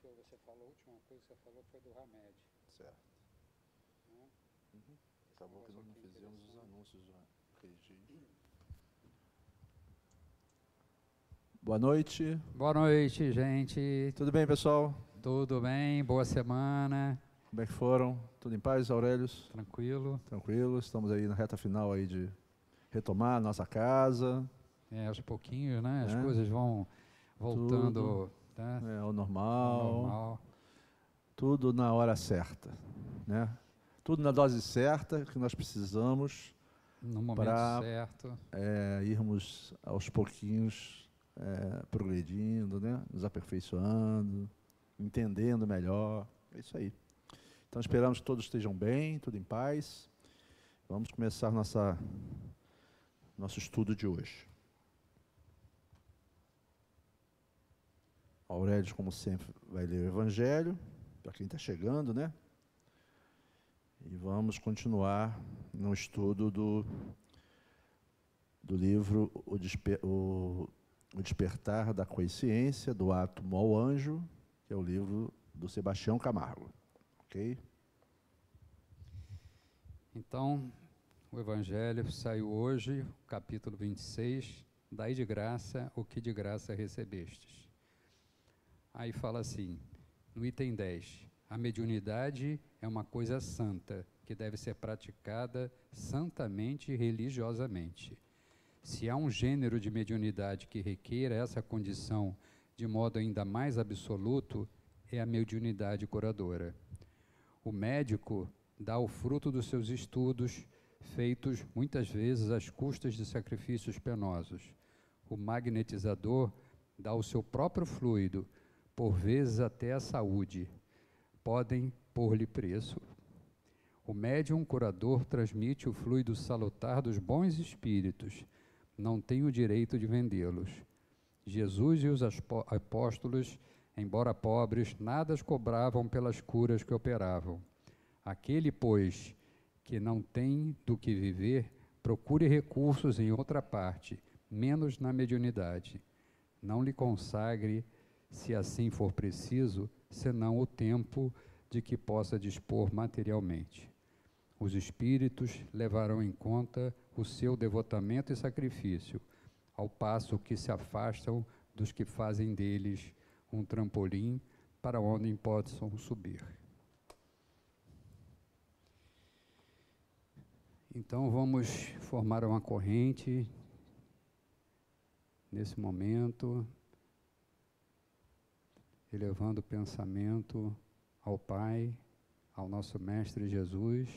que você falou, a última coisa que você falou foi do remédio. Certo. Né? Uhum. Acabou que nós não fizemos os anúncios do registro. Boa noite. Boa noite, gente. Tudo bem, pessoal? Tudo bem? Boa semana. Como é que foram? Tudo em paz, Aurélios? Tranquilo? Tranquilo. Estamos aí na reta final aí de retomar a nossa casa. Aos pouquinhos, né? As coisas vão voltando, tá? Ao normal. Tudo na hora certa, né? Tudo na dose certa que nós precisamos. No momento certo. Irmos aos pouquinhos progredindo, né? Nos aperfeiçoando, entendendo melhor. É isso aí. Então esperamos que todos estejam bem, tudo em paz. Vamos começar nosso estudo de hoje. Aurélio, como sempre, vai ler o Evangelho, para quem está chegando, né? E vamos continuar no estudo do livro O Despertar da Consciência, do Átomo ao Anjo, que é o livro do Sebastião Camargo. Ok? Então, o Evangelho saiu hoje, capítulo 26, dai de graça o que de graça recebestes. Aí fala assim, no item 10, a mediunidade é uma coisa santa, que deve ser praticada santamente e religiosamente. Se há um gênero de mediunidade que requeira essa condição de modo ainda mais absoluto, é a mediunidade curadora. O médico dá o fruto dos seus estudos, feitos muitas vezes às custas de sacrifícios penosos. O magnetizador dá o seu próprio fluido, por vezes até a saúde. Podem pôr-lhe preço. O médium curador transmite o fluido salutar dos bons espíritos. Não tem o direito de vendê-los. Jesus e os apóstolos, embora pobres, nada cobravam pelas curas que operavam. Aquele, pois, que não tem do que viver, procure recursos em outra parte, menos na mediunidade. Não lhe consagre, se assim for preciso, senão o tempo de que possa dispor materialmente. Os espíritos levarão em conta o seu devotamento e sacrifício, ao passo que se afastam dos que fazem deles um trampolim para onde possam subir. Então vamos formar uma corrente nesse momento, elevando o pensamento ao Pai, ao nosso Mestre Jesus,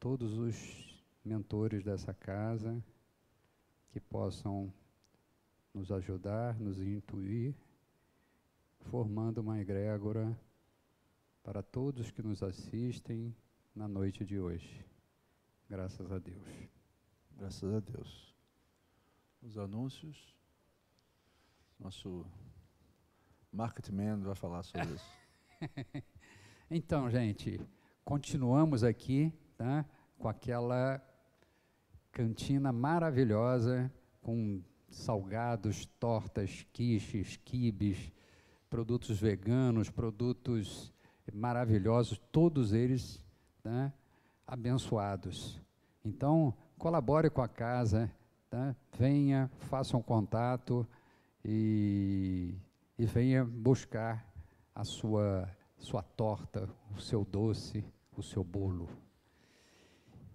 todos os mentores dessa casa que possam nos ajudar, nos intuir, formando uma egrégora para todos que nos assistem na noite de hoje. Graças a Deus. Graças a Deus. Os anúncios. Nosso marketing man vai falar sobre isso. Então, gente, continuamos aqui, tá, com aquela cantina maravilhosa, com salgados, tortas, quiches, quibes, produtos veganos, produtos maravilhosos, todos eles, tá, abençoados. Então, colabore com a casa, tá? Venha, faça um contato e venha buscar a sua torta, o seu doce, o seu bolo.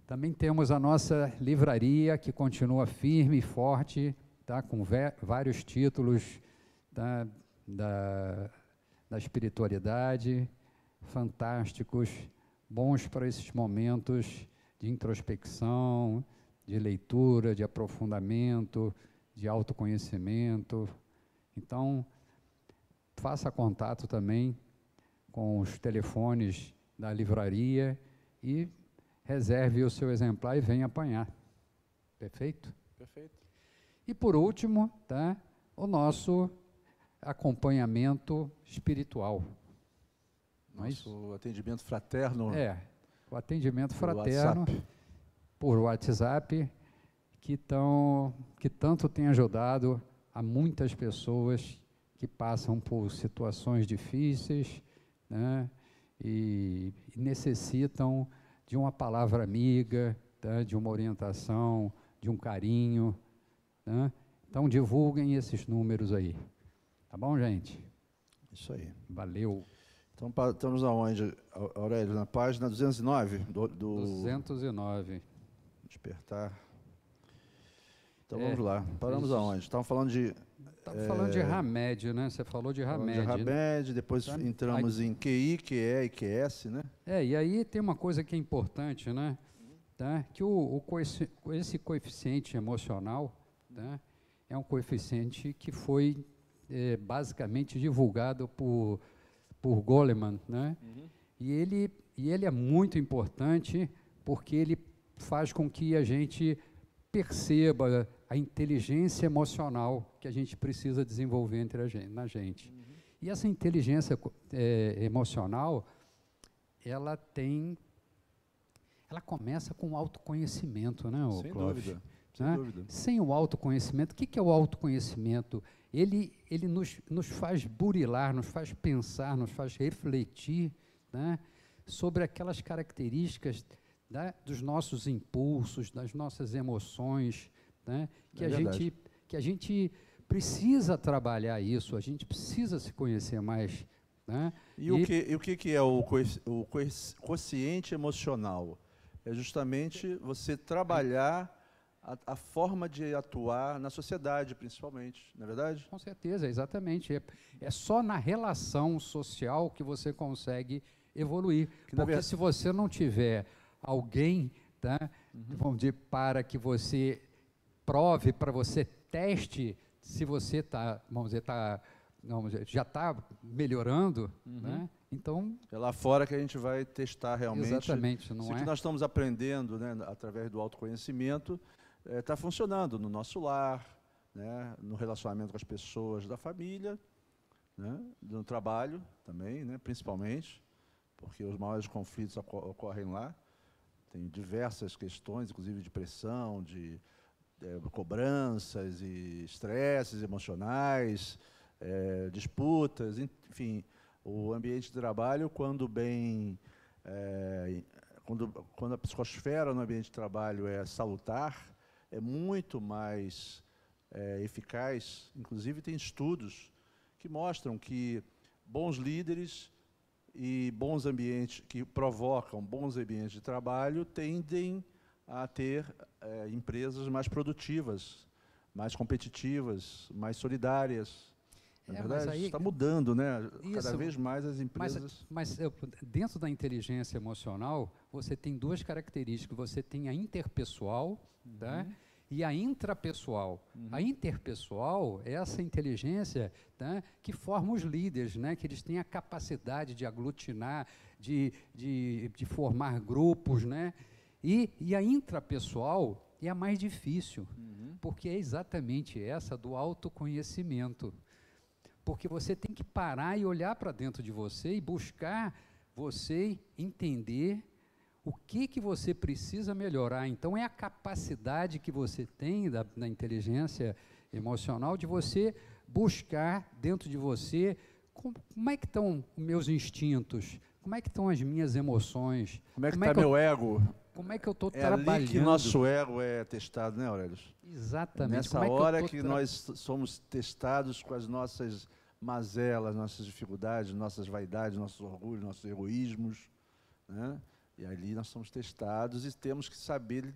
Também temos a nossa livraria, que continua firme e forte, tá? Com vários títulos, tá? da espiritualidade, fantásticos, bons para esses momentos de introspecção, de leitura, de aprofundamento, de autoconhecimento. Então, faça contato também com os telefones da livraria e reserve o seu exemplar e venha apanhar. Perfeito? Perfeito. E por último, tá, o nosso acompanhamento espiritual. Nosso atendimento fraterno. O atendimento fraterno por WhatsApp, que tanto tem ajudado a muitas pessoas que passam por situações difíceis, né, e necessitam de uma palavra amiga, tá, de uma orientação, de um carinho, né? Então, divulguem esses números aí. Tá bom, gente? Isso aí. Valeu. Então, estamos aonde, Aurélio? Na página 209 do 209. Despertar. Então, vamos lá. Paramos isso. aonde? Estamos falando de... Estava falando de Hamed, né? Você falou de Hamed. De Hamed, depois entramos em QI, QE e QS, né? E aí tem uma coisa que é importante, né? Tá? Que esse coeficiente emocional, tá, é um coeficiente que foi basicamente divulgado por Goleman, né? E ele é muito importante porque ele faz com que a gente perceba a inteligência emocional que a gente precisa desenvolver na gente. E essa inteligência emocional, ela começa com o autoconhecimento, né, Sem Clóvis? dúvida, sem Né? dúvida. Sem o autoconhecimento, o que é o autoconhecimento? Ele nos faz burilar, nos faz pensar, nos faz refletir, né, sobre aquelas características, né, dos nossos impulsos, das nossas emoções, né, que a gente precisa trabalhar isso, a gente precisa se conhecer mais. Né? E o que é o quociente emocional? É justamente você trabalhar a forma de atuar na sociedade, principalmente, não é verdade? Com certeza, exatamente. É só na relação social que você consegue evoluir. Porque se você não tiver alguém, tá, vamos dizer, para que você prove, para você teste se você está, já está melhorando, né? Então... É lá fora que a gente vai testar realmente. Exatamente, não se o que nós estamos aprendendo, né, através do autoconhecimento, está funcionando no nosso lar, né, no relacionamento com as pessoas da família, né, no trabalho também, né, principalmente, porque os maiores conflitos ocorrem lá. Tem diversas questões, inclusive de pressão, de cobranças e estresses emocionais, disputas, enfim, o ambiente de trabalho, quando a psicosfera no ambiente de trabalho é salutar, é muito mais eficaz. Inclusive, tem estudos que mostram que bons líderes e bons ambientes, que provocam bons ambientes de trabalho, tendem a ter empresas mais produtivas, mais competitivas, mais solidárias. Na verdade, está mudando, né? Cada vez mais as empresas... Mas dentro da inteligência emocional, você tem duas características. Você tem a interpessoal, tá, e a intrapessoal. A interpessoal é essa inteligência, tá, que forma os líderes, né, que eles têm a capacidade de aglutinar, de formar grupos, né? E a intrapessoal é a mais difícil, porque é exatamente essa do autoconhecimento. Porque você tem que parar e olhar para dentro de você e buscar você entender o que você precisa melhorar. Então, é a capacidade que você tem da inteligência emocional de você buscar dentro de você como é que estão os meus instintos, como é que estão as minhas emoções. Como é que está meu ego? Como é que eu estou trabalhando? É ali que nosso ego é testado, né, Aurélio? Exatamente. Nessa hora que nós somos testados com as nossas mazelas, nossas dificuldades, nossas vaidades, nossos orgulhos, nossos egoísmos, né? E ali nós somos testados e temos que saber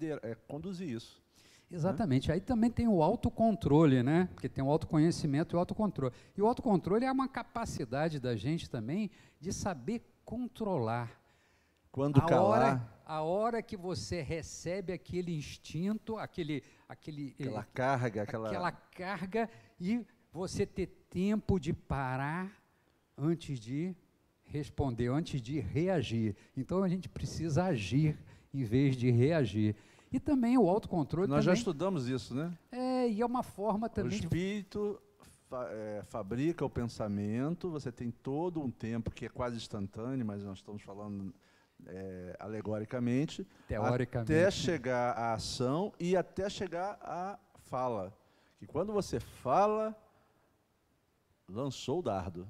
conduzir isso. Exatamente. Aí também tem o autocontrole, né? Porque tem o autoconhecimento e o autocontrole. E o autocontrole é uma capacidade da gente também de saber controlar. Quando calar... A hora que você recebe aquele instinto, aquela carga, e você ter tempo de parar antes de responder, antes de reagir. Então, a gente precisa agir em vez de reagir. E também o autocontrole... Nós já estudamos isso, né? E é uma forma também... O espírito fabrica o pensamento, você tem todo um tempo que é quase instantâneo, mas nós estamos falando... alegoricamente, teoricamente, até chegar à ação e até chegar à fala. Que quando você fala, lançou o dardo,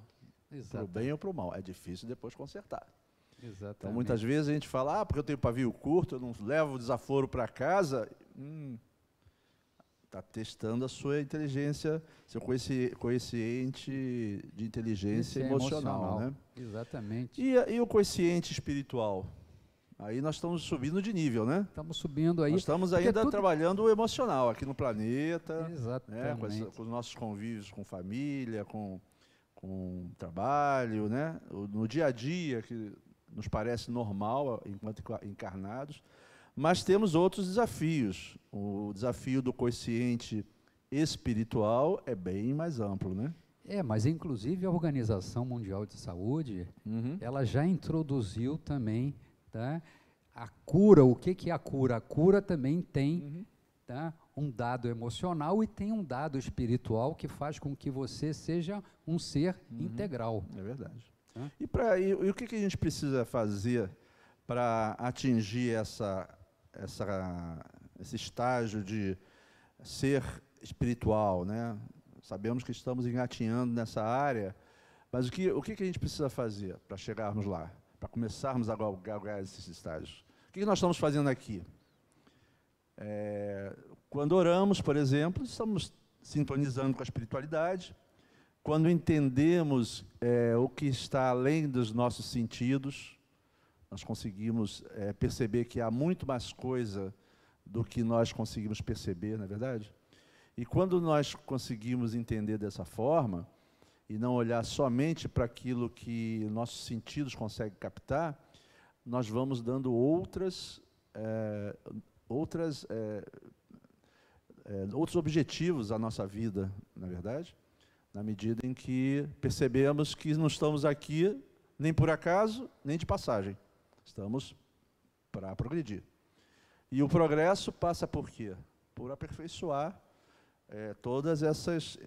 para o bem ou para o mal. É difícil depois consertar. Exatamente. Então, muitas vezes a gente fala, porque eu tenho pavio curto, eu não levo o desaforo para casa. Está testando a sua inteligência, seu coeficiente de inteligência emocional, né? Exatamente. E o coeficiente espiritual? Aí nós estamos subindo de nível, né? Estamos subindo aí. Nós estamos ainda trabalhando o emocional aqui no planeta, exatamente. né? Com os nossos convívios com família, com trabalho, né? No dia a dia, que nos parece normal enquanto encarnados. Mas temos outros desafios. O desafio do coeficiente espiritual é bem mais amplo, né? Mas inclusive a Organização Mundial de Saúde, ela já introduziu também, tá, a cura. O que é a cura? A cura também tem, tá, um dado emocional e tem um dado espiritual que faz com que você seja um ser integral. É verdade. E o que a gente precisa fazer para atingir esse estágio de ser espiritual, né? Sabemos que estamos engatinhando nessa área, mas o que a gente precisa fazer para chegarmos lá, para começarmos a galgar esses estágios? O que nós estamos fazendo aqui? Quando oramos, por exemplo, estamos sintonizando com a espiritualidade. Quando entendemos o que está além dos nossos sentidos, nós conseguimos perceber que há muito mais coisa do que nós conseguimos perceber, não é verdade? E quando nós conseguimos entender dessa forma, e não olhar somente para aquilo que nossos sentidos conseguem captar, nós vamos dando outros objetivos à nossa vida, não é verdade? Na medida em que percebemos que não estamos aqui nem por acaso, nem de passagem. Estamos para progredir. E o progresso passa por quê? Por aperfeiçoar todas essas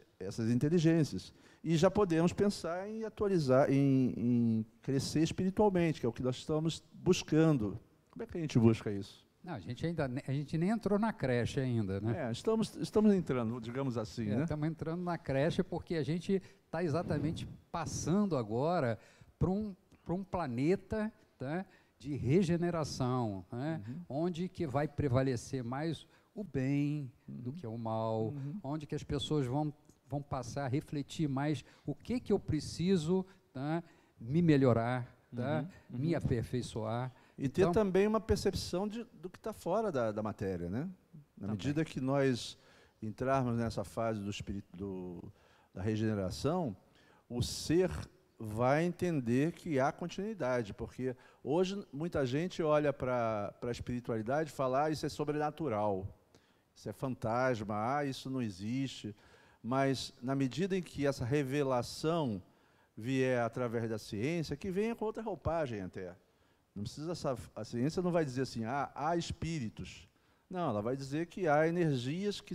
inteligências. E já podemos pensar em atualizar, em crescer espiritualmente, que é o que nós estamos buscando. Como é que a gente busca isso? Não, a gente nem entrou na creche ainda, né? Estamos entrando, digamos assim, né? Estamos entrando na creche porque a gente está exatamente passando agora para um planeta, tá, de regeneração, né? Onde que vai prevalecer mais o bem do que o mal, onde que as pessoas vão passar a refletir mais o que eu preciso, tá, me melhorar, tá, me aperfeiçoar. E ter também uma percepção do que está fora da matéria, né? Na medida que nós entrarmos nessa fase da regeneração, o ser vai entender que há continuidade, porque hoje muita gente olha para a espiritualidade e fala, isso é sobrenatural, isso é fantasma, isso não existe. Mas, na medida em que essa revelação vier através da ciência, que venha com outra roupagem até. Não precisa, a ciência não vai dizer assim, há espíritos. Não, ela vai dizer que há energias que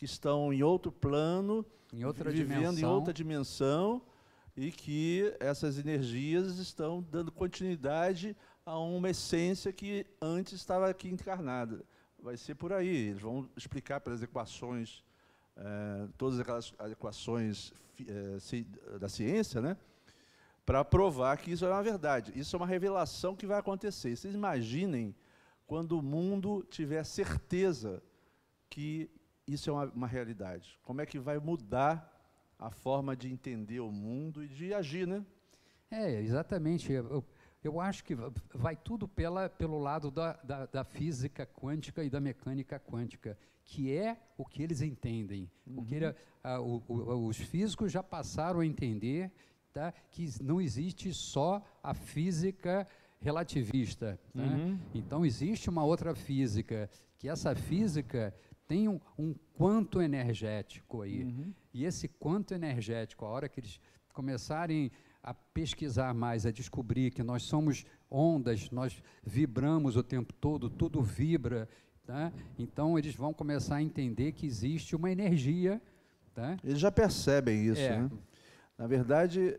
estão em outro plano, vivendo em outra dimensão, e que essas energias estão dando continuidade a uma essência que antes estava aqui encarnada. Vai ser por aí. Eles vão explicar pelas equações, todas aquelas equações da ciência, né? Para provar que isso é uma verdade. Isso é uma revelação que vai acontecer. Vocês imaginem quando o mundo tiver certeza que isso é uma realidade. Como é que vai mudar a forma de entender o mundo e de agir, né? Exatamente. Eu acho que vai tudo pelo lado da física quântica e da mecânica quântica, que é o que eles entendem. Os físicos já passaram a entender, tá, que não existe só a física relativista. Tá? Então, existe uma outra física, que essa física tem um quanto energético aí. E esse quanto energético, a hora que eles começarem a pesquisar mais, a descobrir que nós somos ondas, nós vibramos o tempo todo, tudo vibra, tá? Então eles vão começar a entender que existe uma energia. Tá? Eles já percebem isso, né? Na verdade,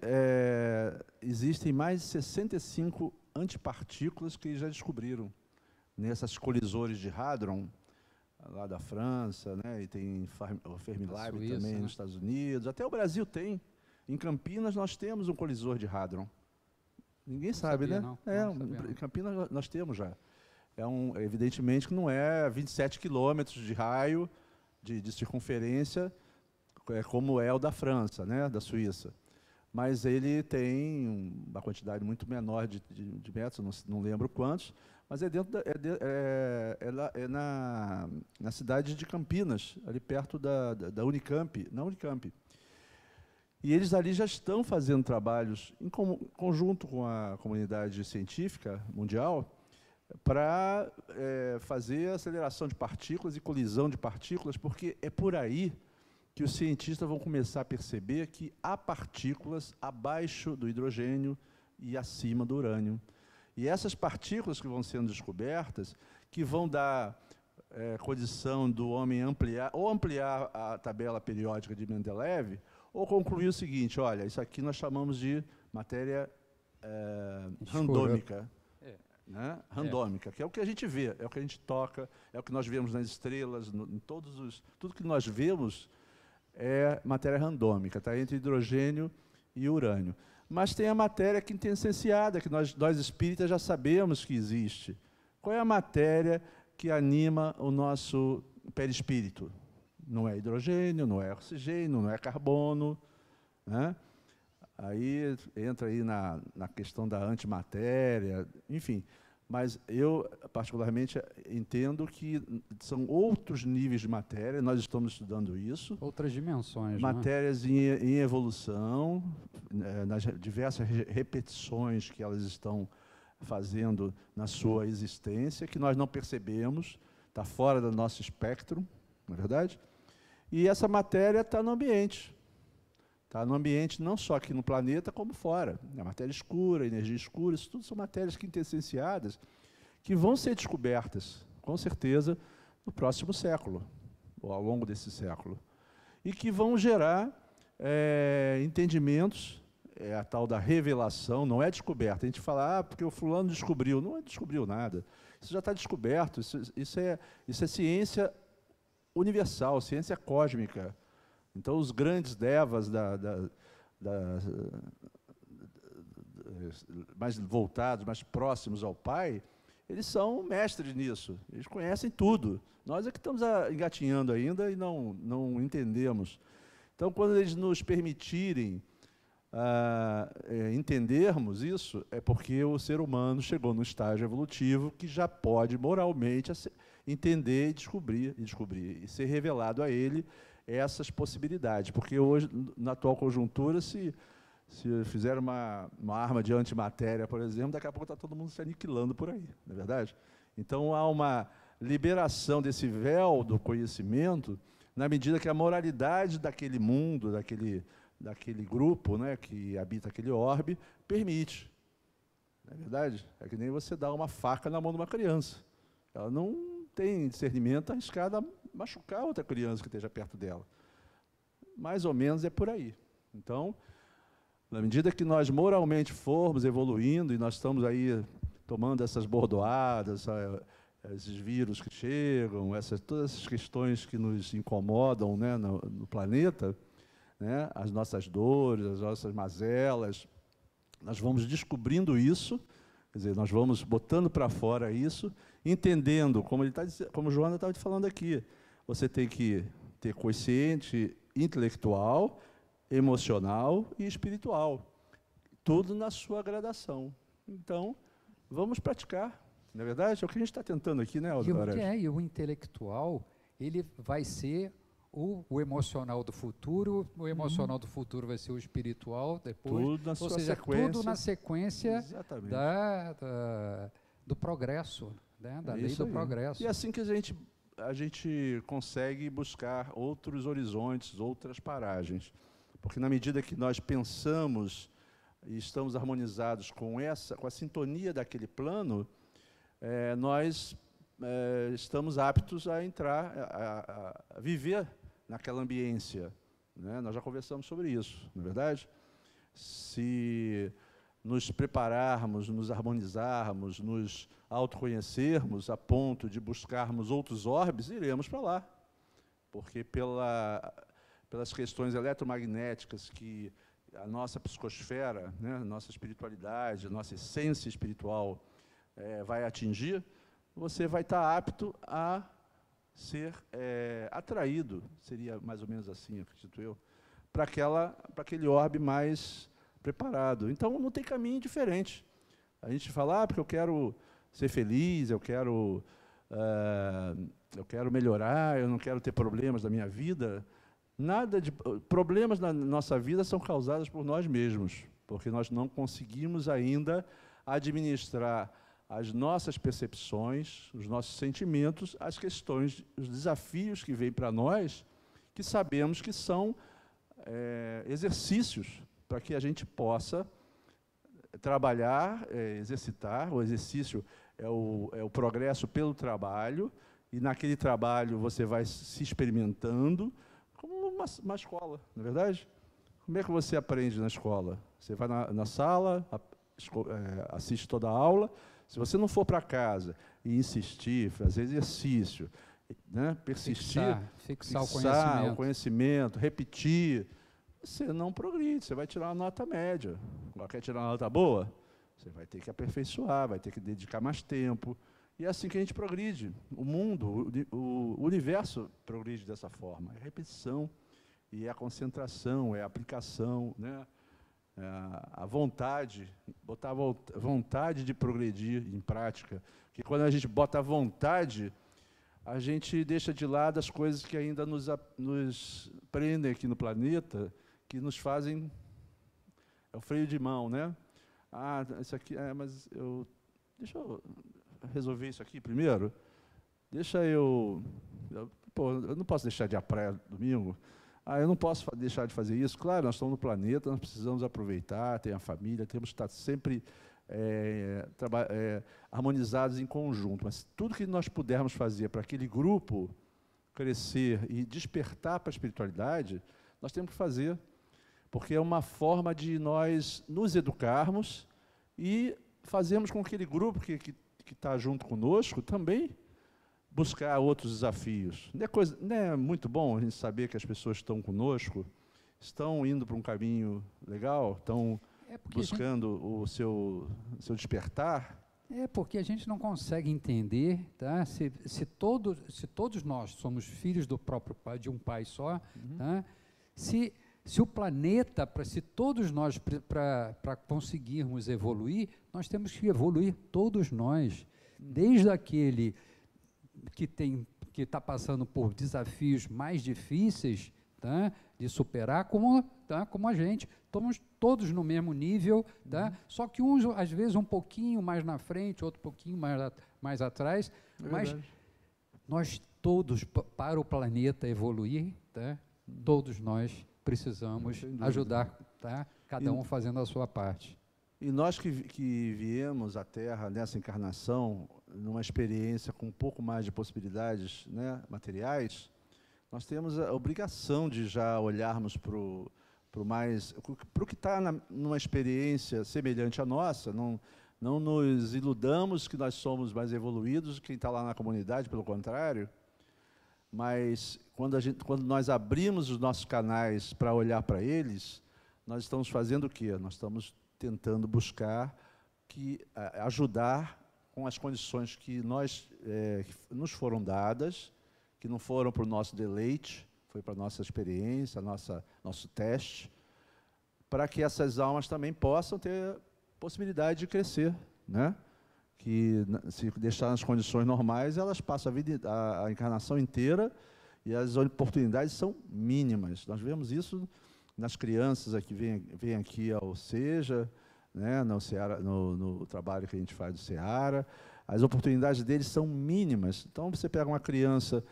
existem mais de 65 antipartículas que eles já descobriram nessas colisores de Hadron, lá da França, né? E tem o Fermilab também, né, nos Estados Unidos, até o Brasil tem. Em Campinas, nós temos um colisor de hadron. Ninguém sabe, sabia, né? não. É, Não sabia, não. em Campinas nós temos já. Evidentemente que não é 27 quilômetros de raio, de circunferência, como é o da França, né? Da Suíça. Mas ele tem uma quantidade muito menor de metros, não lembro quantos, mas é dentro na cidade de Campinas, ali perto da Unicamp, na Unicamp. E eles ali já estão fazendo trabalhos em conjunto com a comunidade científica mundial para fazer aceleração de partículas e colisão de partículas, porque é por aí que os cientistas vão começar a perceber que há partículas abaixo do hidrogênio e acima do urânio. E essas partículas que vão sendo descobertas, que vão dar condição do homem ampliar a tabela periódica de Mendeleev, ou concluir o seguinte: olha, isso aqui nós chamamos de matéria randômica. Né? Randômica, que é o que a gente vê, é o que a gente toca, é o que nós vemos nas estrelas, tudo que nós vemos é matéria randômica, está entre hidrogênio e urânio. Mas tem a matéria quintessenciada, que nós espíritas já sabemos que existe. Qual é a matéria que anima o nosso perispírito? Não é hidrogênio, não é oxigênio, não é carbono, né? Aí entra aí na questão da antimatéria, enfim. Mas eu, particularmente, entendo que são outros níveis de matéria, nós estamos estudando isso. Outras dimensões, matérias em evolução, nas diversas repetições que elas estão fazendo na sua existência, que nós não percebemos, está fora do nosso espectro, não é verdade? E essa matéria está no ambiente. Está no ambiente não só aqui no planeta, como fora. A matéria escura, a energia escura, isso tudo são matérias quintessenciadas que vão ser descobertas, com certeza, no próximo século, ou ao longo desse século. E que vão gerar entendimentos, a tal da revelação, não é descoberta. A gente fala, porque o fulano descobriu. Não descobriu nada. Isso já está descoberto, isso é ciência universal, ciência cósmica. Então, os grandes devas mais voltados, mais próximos ao Pai, eles são mestres nisso, eles conhecem tudo. Nós é que estamos engatinhando ainda e não entendemos. Então, quando eles nos permitirem entendermos isso, é porque o ser humano chegou no estágio evolutivo que já pode moralmente entender e descobrir, e ser revelado a ele essas possibilidades, porque hoje, na atual conjuntura, se fizer uma arma de antimatéria, por exemplo, daqui a pouco está todo mundo se aniquilando por aí, não é verdade? Então, há uma liberação desse véu do conhecimento, na medida que a moralidade daquele mundo, daquele grupo, né, que habita aquele orbe, permite. Não é verdade? É que nem você dá uma faca na mão de uma criança. Ela não tem discernimento arriscado a machucar outra criança que esteja perto dela. Mais ou menos é por aí. Então, na medida que nós moralmente formos evoluindo, e nós estamos aí tomando essas bordoadas, esses vírus que chegam, todas essas questões que nos incomodam, né, no planeta, né, as nossas dores, as nossas mazelas, nós vamos descobrindo isso, quer dizer, nós vamos botando para fora isso, entendendo, como o Joana estava falando aqui, você tem que ter consciente intelectual, emocional e espiritual, tudo na sua gradação. Então, vamos praticar, não é verdade? É o que a gente está tentando aqui, né, Aldora? E o intelectual, ele vai ser o emocional do futuro, o emocional do futuro vai ser o espiritual depois, tudo na ou sua seja, sequência. tudo na sequência do progresso, né? Da lei do progresso. E assim que a gente consegue buscar outros horizontes, outras paragens. Porque na medida que nós pensamos e estamos harmonizados com a sintonia daquele plano, nós estamos aptos a entrar, a viver naquela ambiência, né? Nós já conversamos sobre isso, não é verdade? Se nos prepararmos, nos harmonizarmos, nos autoconhecermos a ponto de buscarmos outros orbes, iremos para lá. Porque pelas questões eletromagnéticas que a nossa psicosfera, né, a nossa espiritualidade, a nossa essência espiritual vai atingir, você vai estar apto a ser atraído, seria mais ou menos assim, acredito eu, para aquele orbe mais preparado. Então, não tem caminho diferente. A gente fala, porque eu quero ser feliz, eu quero melhorar, eu não quero ter problemas na minha vida. Nada de problemas na nossa vida são causados por nós mesmos, porque nós não conseguimos ainda administrar as nossas percepções, os nossos sentimentos, as questões, os desafios que vêm para nós, que sabemos que são exercícios para que a gente possa trabalhar, exercitar. O exercício é o progresso pelo trabalho, e naquele trabalho você vai se experimentando, como uma escola, não é verdade? Como é que você aprende na escola? Você vai na sala, assiste toda a aula. Se você não for para casa e insistir, fazer exercício, né, persistir, fixar o conhecimento, repetir, você não progride, você vai tirar uma nota média. Agora, quer tirar uma nota boa? Você vai ter que aperfeiçoar, vai ter que dedicar mais tempo. E é assim que a gente progride. O mundo, o universo progride dessa forma. É repetição, e é a concentração, é a aplicação, né? A vontade, botar a vontade de progredir em prática. Porque quando a gente bota a vontade, a gente deixa de lado as coisas que ainda nos prendem aqui no planeta, que nos fazem... É o freio de mão, né? Isso aqui... mas deixa eu resolver isso aqui primeiro. Eu não posso deixar de ir à praia domingo. Eu não posso deixar de fazer isso. Claro, nós estamos no planeta, nós precisamos aproveitar, ter a família, temos que estar sempre harmonizados em conjunto. Mas tudo que nós pudermos fazer para aquele grupo crescer e despertar para a espiritualidade, nós temos que fazer, porque é uma forma de nós nos educarmos e fazermos com que aquele grupo que está junto conosco também buscar outros desafios. Não é muito bom a gente saber que as pessoas estão conosco, estão indo para um caminho legal, estão buscando o seu despertar? Porque a gente não consegue entender, tá? Se todos nós somos filhos do próprio pai, de um pai só, tá? Se o planeta, se todos nós, para conseguirmos evoluir, nós temos que evoluir todos nós, desde aquele que está passando por desafios mais difíceis, tá, de superar, como a gente. Estamos todos no mesmo nível, tá? Só que uns, às vezes, um pouquinho mais na frente, outro pouquinho mais atrás, mas nós todos, para o planeta evoluir, tá, todos nós precisamos ajudar, tá? Cada um fazendo a sua parte. E nós que viemos à Terra nessa encarnação, numa experiência com um pouco mais de possibilidades, né, materiais, nós temos a obrigação de já olharmos para o que está numa experiência semelhante à nossa. Não nos iludamos que nós somos mais evoluídos do que quem está lá na comunidade, pelo contrário. Mas quando nós abrimos os nossos canais para olhar para eles, nós estamos fazendo o quê? Nós estamos tentando buscar ajudar com as condições que nos foram dadas, que não foram para o nosso deleite, foi para a nossa experiência, nosso teste, para que essas almas também possam ter possibilidade de crescer, né? Que, se deixar nas condições normais, elas passam a encarnação inteira e as oportunidades são mínimas. Nós vemos isso nas crianças que vêm aqui ao SEJA, né, no trabalho que a gente faz do SEARA. As oportunidades deles são mínimas. Então, você pega uma criança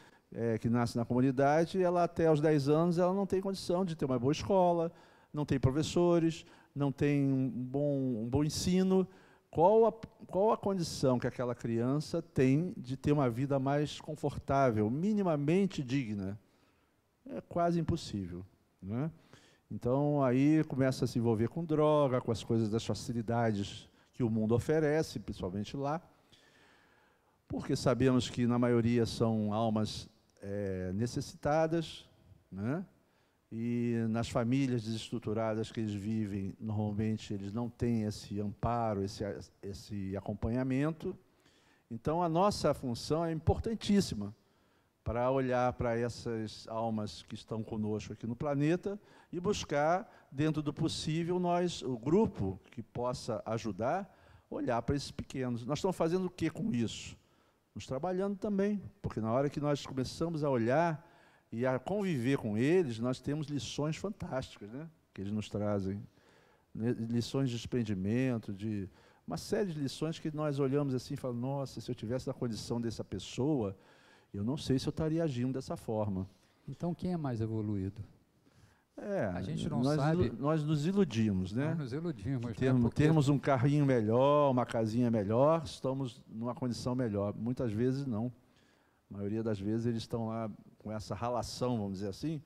que nasce na comunidade, ela até aos 10 anos ela não tem condição de ter uma boa escola, não tem professores, não tem um bom ensino. Qual a condição que aquela criança tem de ter uma vida mais confortável, minimamente digna? É quase impossível, né? Então, aí começa a se envolver com droga, com as coisas das facilidades que o mundo oferece, principalmente lá, porque sabemos que, na maioria, são almas necessitadas, né? e nas famílias desestruturadas que eles vivem, normalmente eles não têm esse amparo, esse acompanhamento. Então, a nossa função é importantíssima para olhar para essas almas que estão conosco aqui no planeta e buscar, dentro do possível, o grupo que possa ajudar, olhar para esses pequenos. Nós estamos fazendo o que com isso? Nos trabalhando também, porque na hora que nós começamos a olhar e a conviver com eles, nós temos lições fantásticas, né, que eles nos trazem. Lições de desprendimento, de uma série de lições que nós olhamos assim e falamos, nossa, se eu tivesse na condição dessa pessoa, eu não sei se eu estaria agindo dessa forma. Então, quem é mais evoluído? A gente não nós sabe. Nós nos iludimos, né? Nós nos iludimos. Termos um carrinho melhor, uma casinha melhor, estamos numa condição melhor. Muitas vezes não. A maioria das vezes eles estão lá com essa ralação, vamos dizer assim,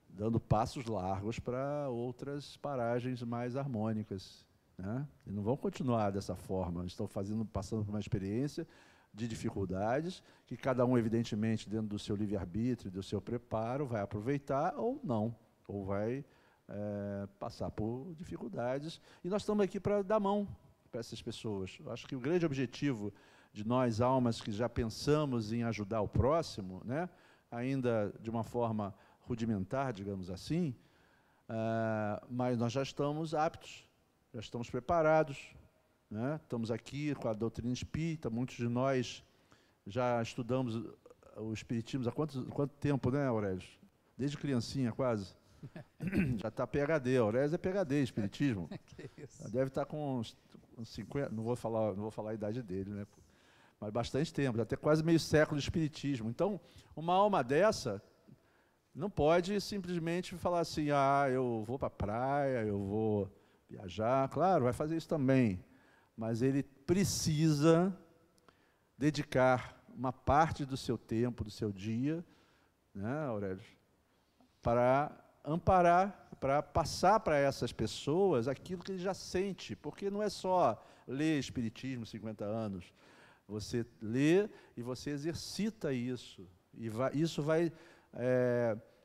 dando passos largos para outras paragens mais harmônicas, né? E não vão continuar dessa forma. Estão passando por uma experiência de dificuldades, que cada um, evidentemente, dentro do seu livre-arbítrio, do seu preparo, vai aproveitar ou não, ou vai passar por dificuldades. E nós estamos aqui para dar mão para essas pessoas. Eu acho que o grande objetivo de nós, almas que já pensamos em ajudar o próximo, né, ainda de uma forma rudimentar, digamos assim, mas nós já estamos aptos, já estamos preparados, né? Estamos aqui com a doutrina espírita, muitos de nós já estudamos o espiritismo há quanto tempo, né, Aurélio? Desde criancinha, quase. Já está PhD, Aurélio é PhD em espiritismo. Já deve estar com uns 50, não vou falar a idade dele, né? Mas bastante tempo, já tem quase meio século de espiritismo. Então, uma alma dessa não pode simplesmente falar assim, eu vou para a praia, eu vou viajar. Claro, vai fazer isso também. Mas ele precisa dedicar uma parte do seu tempo, do seu dia, né, Aurélio, para amparar, para passar para essas pessoas aquilo que ele já sente, porque não é só ler Espiritismo 50 anos, você lê e você exercita isso, e isso vai,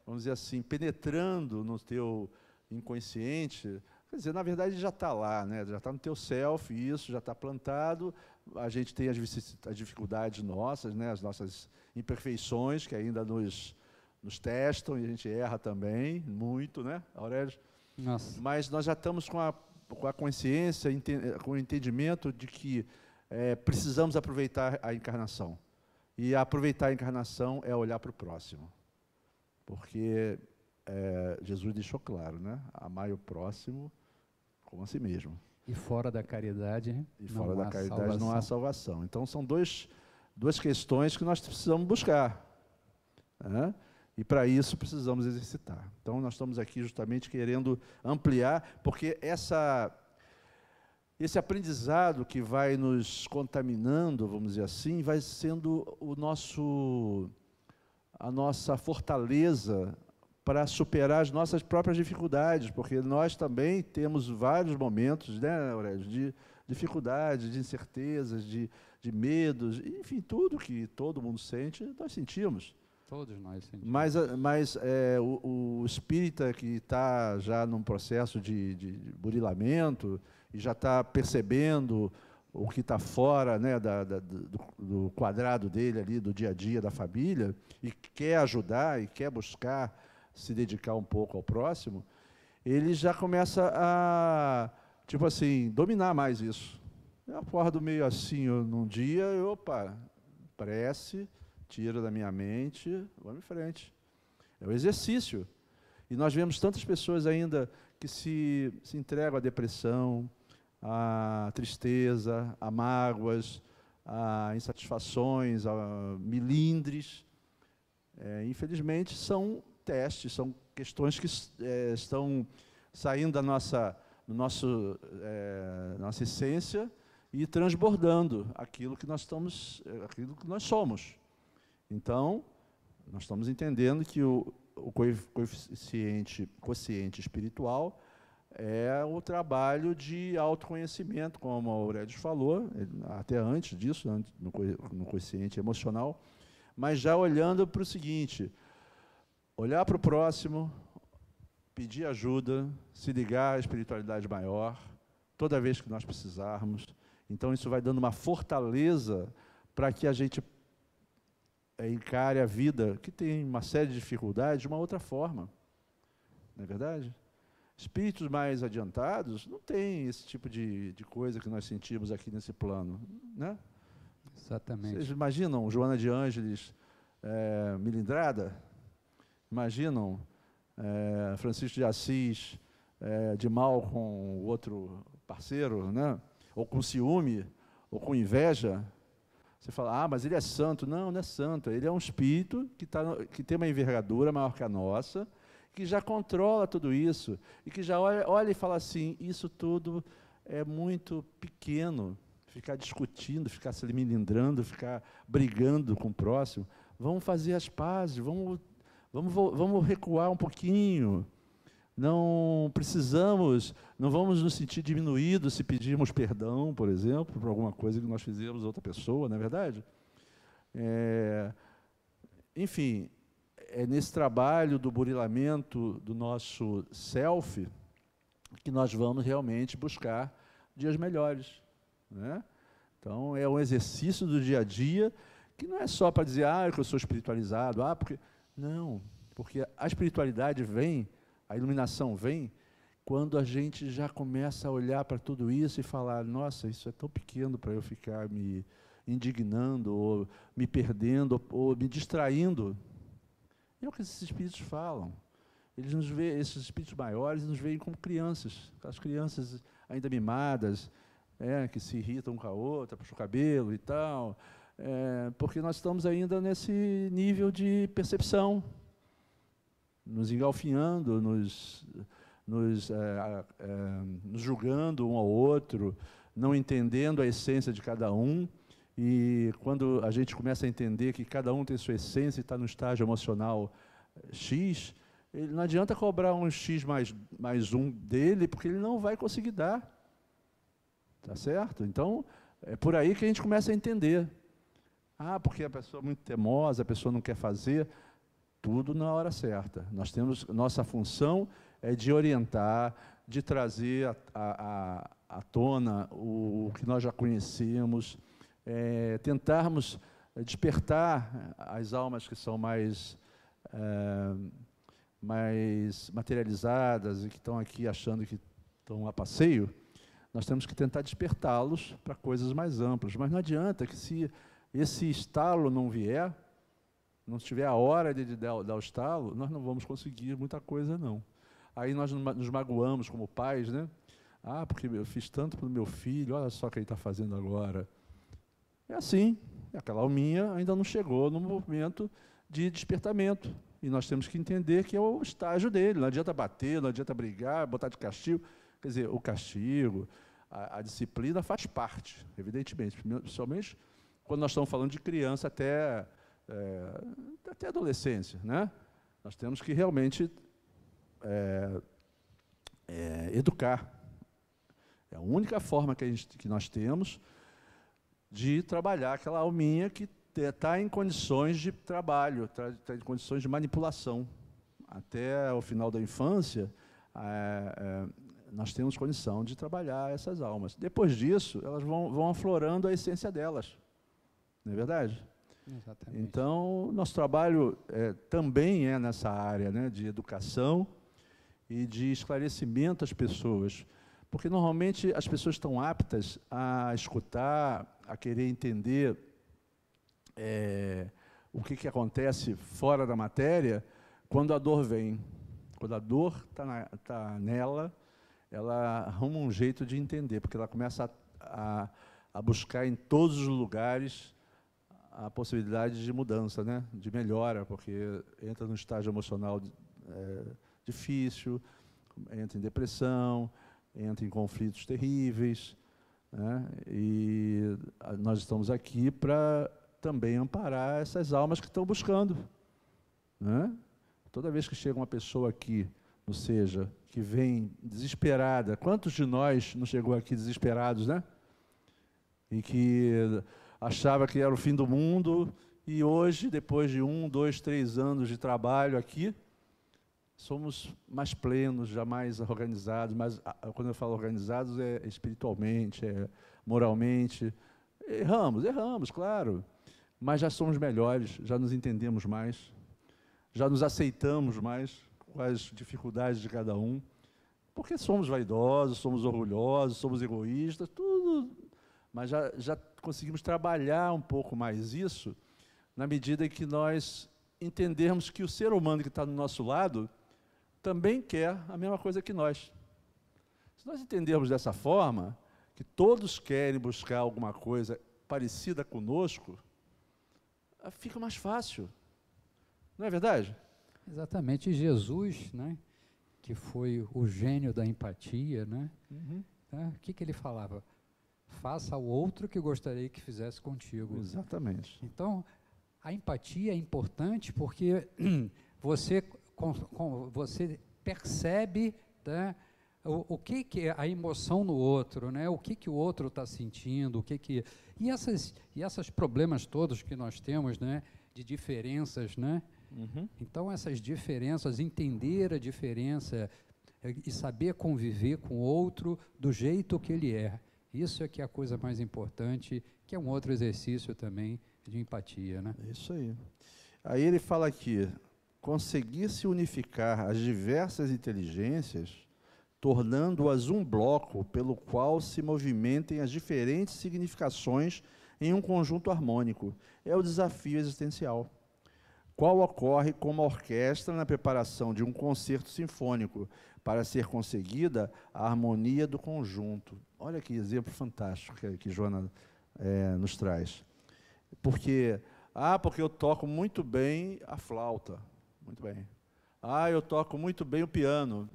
vamos dizer assim, penetrando no teu inconsciente. Quer dizer, na verdade já está lá, né? Já está no teu self, isso já está plantado. A gente tem as dificuldades nossas, né? As nossas imperfeições que ainda nos testam, e a gente erra também, muito, né, Aurélio? Nossa. Mas nós já estamos com a consciência, com o entendimento de que precisamos aproveitar a encarnação. E aproveitar a encarnação é olhar para o próximo. Porque Jesus deixou claro, né? Amai o próximo como a si mesmo. E fora da caridade, não há salvação. Então, são duas questões que nós precisamos buscar, né? E, para isso, precisamos exercitar. Então, nós estamos aqui justamente querendo ampliar, porque esse aprendizado que vai nos contaminando, vamos dizer assim, vai sendo a nossa fortaleza para superar as nossas próprias dificuldades, porque nós também temos vários momentos, né, Aurélio, de dificuldades, de incertezas, de medos, enfim, tudo que todo mundo sente, nós sentimos. Todos nós sentimos. Mas o espírita que está já num processo de burilamento e já está percebendo o que está fora, né, do quadrado dele ali, do dia a dia da família, e quer ajudar e quer buscar se dedicar um pouco ao próximo, ele já começa a, tipo assim, dominar mais isso. Eu acordo meio assim num dia, prece, tira da minha mente, vamos em frente. É o exercício. E nós vemos tantas pessoas ainda que se entregam à depressão, à tristeza, a mágoas, a insatisfações, a milindres. Infelizmente, são testes, são questões que estão saindo da nossa essência e transbordando aquilo que nós somos. Então, nós estamos entendendo que o quociente espiritual é o trabalho de autoconhecimento, como a Aurélio falou, até antes disso, no quociente emocional, mas já olhando para o seguinte: olhar para o próximo, pedir ajuda, se ligar à espiritualidade maior, toda vez que nós precisarmos. Então, isso vai dando uma fortaleza para que a gente encare a vida, que tem uma série de dificuldades, de uma outra forma. Não é verdade? Espíritos mais adiantados não têm esse tipo de coisa que nós sentimos aqui nesse plano, né? Exatamente. Vocês imaginam Joana de Ângeles, Milindrada? Imaginam Francisco de Assis, de mal com o outro parceiro, né? Ou com ciúme, ou com inveja? Você fala, mas ele é santo. Não, não é santo. Ele é um espírito que tem uma envergadura maior que a nossa, que já controla tudo isso, e que já olha e fala assim, isso tudo é muito pequeno, ficar discutindo, ficar se milindrando, ficar brigando com o próximo. Vamos fazer as pazes, vamos recuar um pouquinho. Não precisamos, não vamos nos sentir diminuídos se pedirmos perdão, por exemplo, por alguma coisa que nós fizemos a outra pessoa, não é verdade? Enfim, é nesse trabalho do burilamento do nosso self que nós vamos realmente buscar dias melhores, né? Então, é um exercício do dia a dia que não é só para dizer, que eu sou espiritualizado, porque... Não, porque a espiritualidade vem, a iluminação vem, quando a gente já começa a olhar para tudo isso e falar, nossa, isso é tão pequeno para eu ficar me indignando, ou me perdendo, ou me distraindo. É o que esses espíritos falam. Eles nos veem, esses espíritos maiores nos veem como crianças, as crianças ainda mimadas, que se irritam com a outra, puxam o cabelo e tal, porque nós estamos ainda nesse nível de percepção, nos engalfinhando, nos julgando um ao outro, não entendendo a essência de cada um. E quando a gente começa a entender que cada um tem sua essência e está no estágio emocional X, não adianta cobrar um X mais um dele, porque ele não vai conseguir dar. Tá certo? Então, é por aí que a gente começa a entender. Porque a pessoa é muito teimosa, a pessoa não quer fazer, tudo na hora certa. Nossa função é de orientar, de trazer à tona o que nós já conhecemos, tentarmos despertar as almas que são mais materializadas e que estão aqui achando que estão a passeio. Nós temos que tentar despertá-los para coisas mais amplas. Mas não adianta que, se esse estalo não vier, não tiver a hora de dar o estalo, nós não vamos conseguir muita coisa, não. Aí nós nos magoamos como pais, né? Porque eu fiz tanto para o meu filho, olha só o que ele está fazendo agora. É assim, aquela alminha ainda não chegou no momento de despertamento. E nós temos que entender que é o estágio dele. Não adianta bater, não adianta brigar, botar de castigo. Quer dizer, o castigo, a disciplina faz parte, evidentemente, principalmente quando nós estamos falando de criança até adolescência, né? Nós temos que realmente educar. É a única forma que nós temos de trabalhar aquela alminha que está em condições de trabalho, está em condições de manipulação. Até o final da infância, nós temos condição de trabalhar essas almas. Depois disso, elas vão aflorando a essência delas. Não é verdade? Exatamente. Então, nosso trabalho também é nessa área, né, de educação e de esclarecimento às pessoas. Porque, normalmente, as pessoas estão aptas a escutar, a querer entender o que acontece fora da matéria quando a dor vem. Quando a dor está nela, ela arruma um jeito de entender, porque ela começa a buscar em todos os lugares a possibilidade de mudança, né? De melhora, porque entra num estágio emocional difícil, entra em depressão, entra em conflitos terríveis, né? E nós estamos aqui para também amparar essas almas que estão buscando, né? Toda vez que chega uma pessoa aqui, ou seja, que vem desesperada, quantos de nós não chegou aqui desesperados, né? E que achava que era o fim do mundo, e hoje, depois de 1, 2, 3 anos de trabalho aqui, somos mais plenos, já mais organizados, mas quando eu falo organizados é espiritualmente, é moralmente. Erramos, claro, mas já somos melhores, já nos entendemos mais, já nos aceitamos mais com as dificuldades de cada um, porque somos vaidosos, somos orgulhosos, somos egoístas, tudo, mas já conseguimos trabalhar um pouco mais isso, na medida em que nós entendermos que o ser humano que está do nosso lado também quer a mesma coisa que nós. Se nós entendermos dessa forma, que todos querem buscar alguma coisa parecida conosco, fica mais fácil. Não é verdade? Exatamente. E Jesus, né, que foi o gênio da empatia, né? O que ele falava? Faça ao outro que gostaria que fizesse contigo. Exatamente. Então, a empatia é importante porque você percebe, né, o que é a emoção no outro, né? O que o outro está sentindo, e esses problemas todos que nós temos, né, de diferenças, né? Então essas diferenças, entender a diferença e saber conviver com o outro do jeito que ele é, isso é que é a coisa mais importante, que é um outro exercício também de empatia, né? É isso aí. Aí ele fala aqui, conseguir se unificar as diversas inteligências, tornando-as um bloco pelo qual se movimentem as diferentes significações em um conjunto harmônico, é o desafio existencial, qual ocorre como a orquestra na preparação de um concerto sinfônico, para ser conseguida a harmonia do conjunto. Olha que exemplo fantástico que Joana nos traz. Porque eu toco muito bem a flauta. Muito bem. Eu toco muito bem o piano.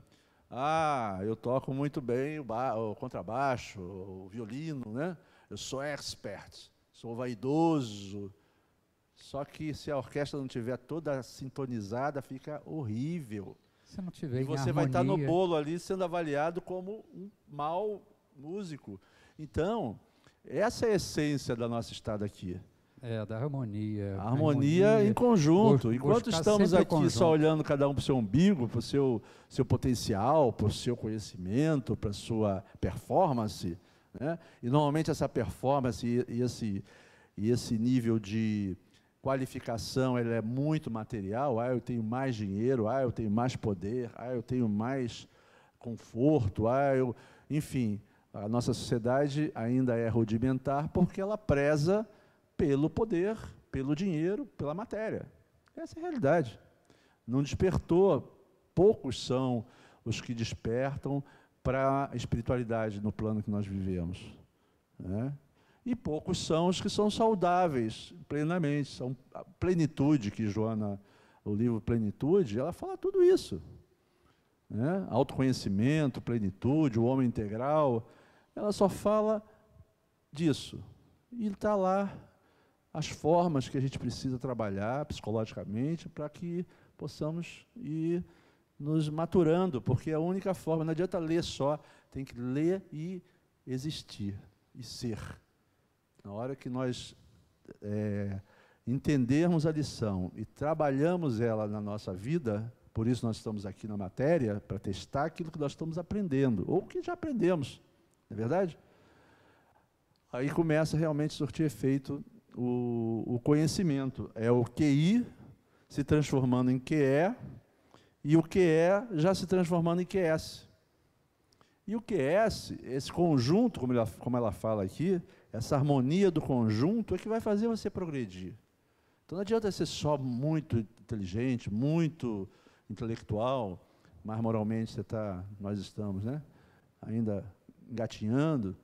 Eu toco muito bem o contrabaixo, o violino, né? Eu sou expert, sou vaidoso. Só que se a orquestra não estiver toda sintonizada, fica horrível. Se não tiver e você vai estar no bolo ali sendo avaliado como um mau músico. Então, essa é a essência da nossa estada aqui. Da harmonia. A harmonia em conjunto. Enquanto estamos aqui só olhando cada um para o seu umbigo, para o seu potencial, para o seu conhecimento, para a sua performance, né? E normalmente essa performance e esse nível de qualificação, ele é muito material. Eu tenho mais dinheiro, eu tenho mais poder, eu tenho mais conforto, enfim, a nossa sociedade ainda é rudimentar porque ela preza pelo poder, pelo dinheiro, pela matéria. Essa é a realidade. Não despertou, poucos são os que despertam para a espiritualidade no plano que nós vivemos, né? E poucos são os que são saudáveis plenamente. São a plenitude que Joana, o livro Plenitude, ela fala tudo isso, né? Autoconhecimento, plenitude, o homem integral, ela só fala disso. E está lá as formas que a gente precisa trabalhar psicologicamente para que possamos ir nos maturando, porque é a única forma, não adianta ler só, tem que ler e existir, e ser. Na hora que nós entendermos a lição e trabalhamos ela na nossa vida, por isso nós estamos aqui na matéria, para testar aquilo que nós estamos aprendendo, ou que já aprendemos, não é verdade? Aí começa realmente a surtir efeito o conhecimento. É o QI se transformando em QE, e o QE já se transformando em QS. E o QS, esse conjunto, como ela fala aqui, essa harmonia do conjunto é que vai fazer você progredir. Então não adianta ser só muito inteligente, muito intelectual, mas moralmente nós estamos, né, ainda engatinhando.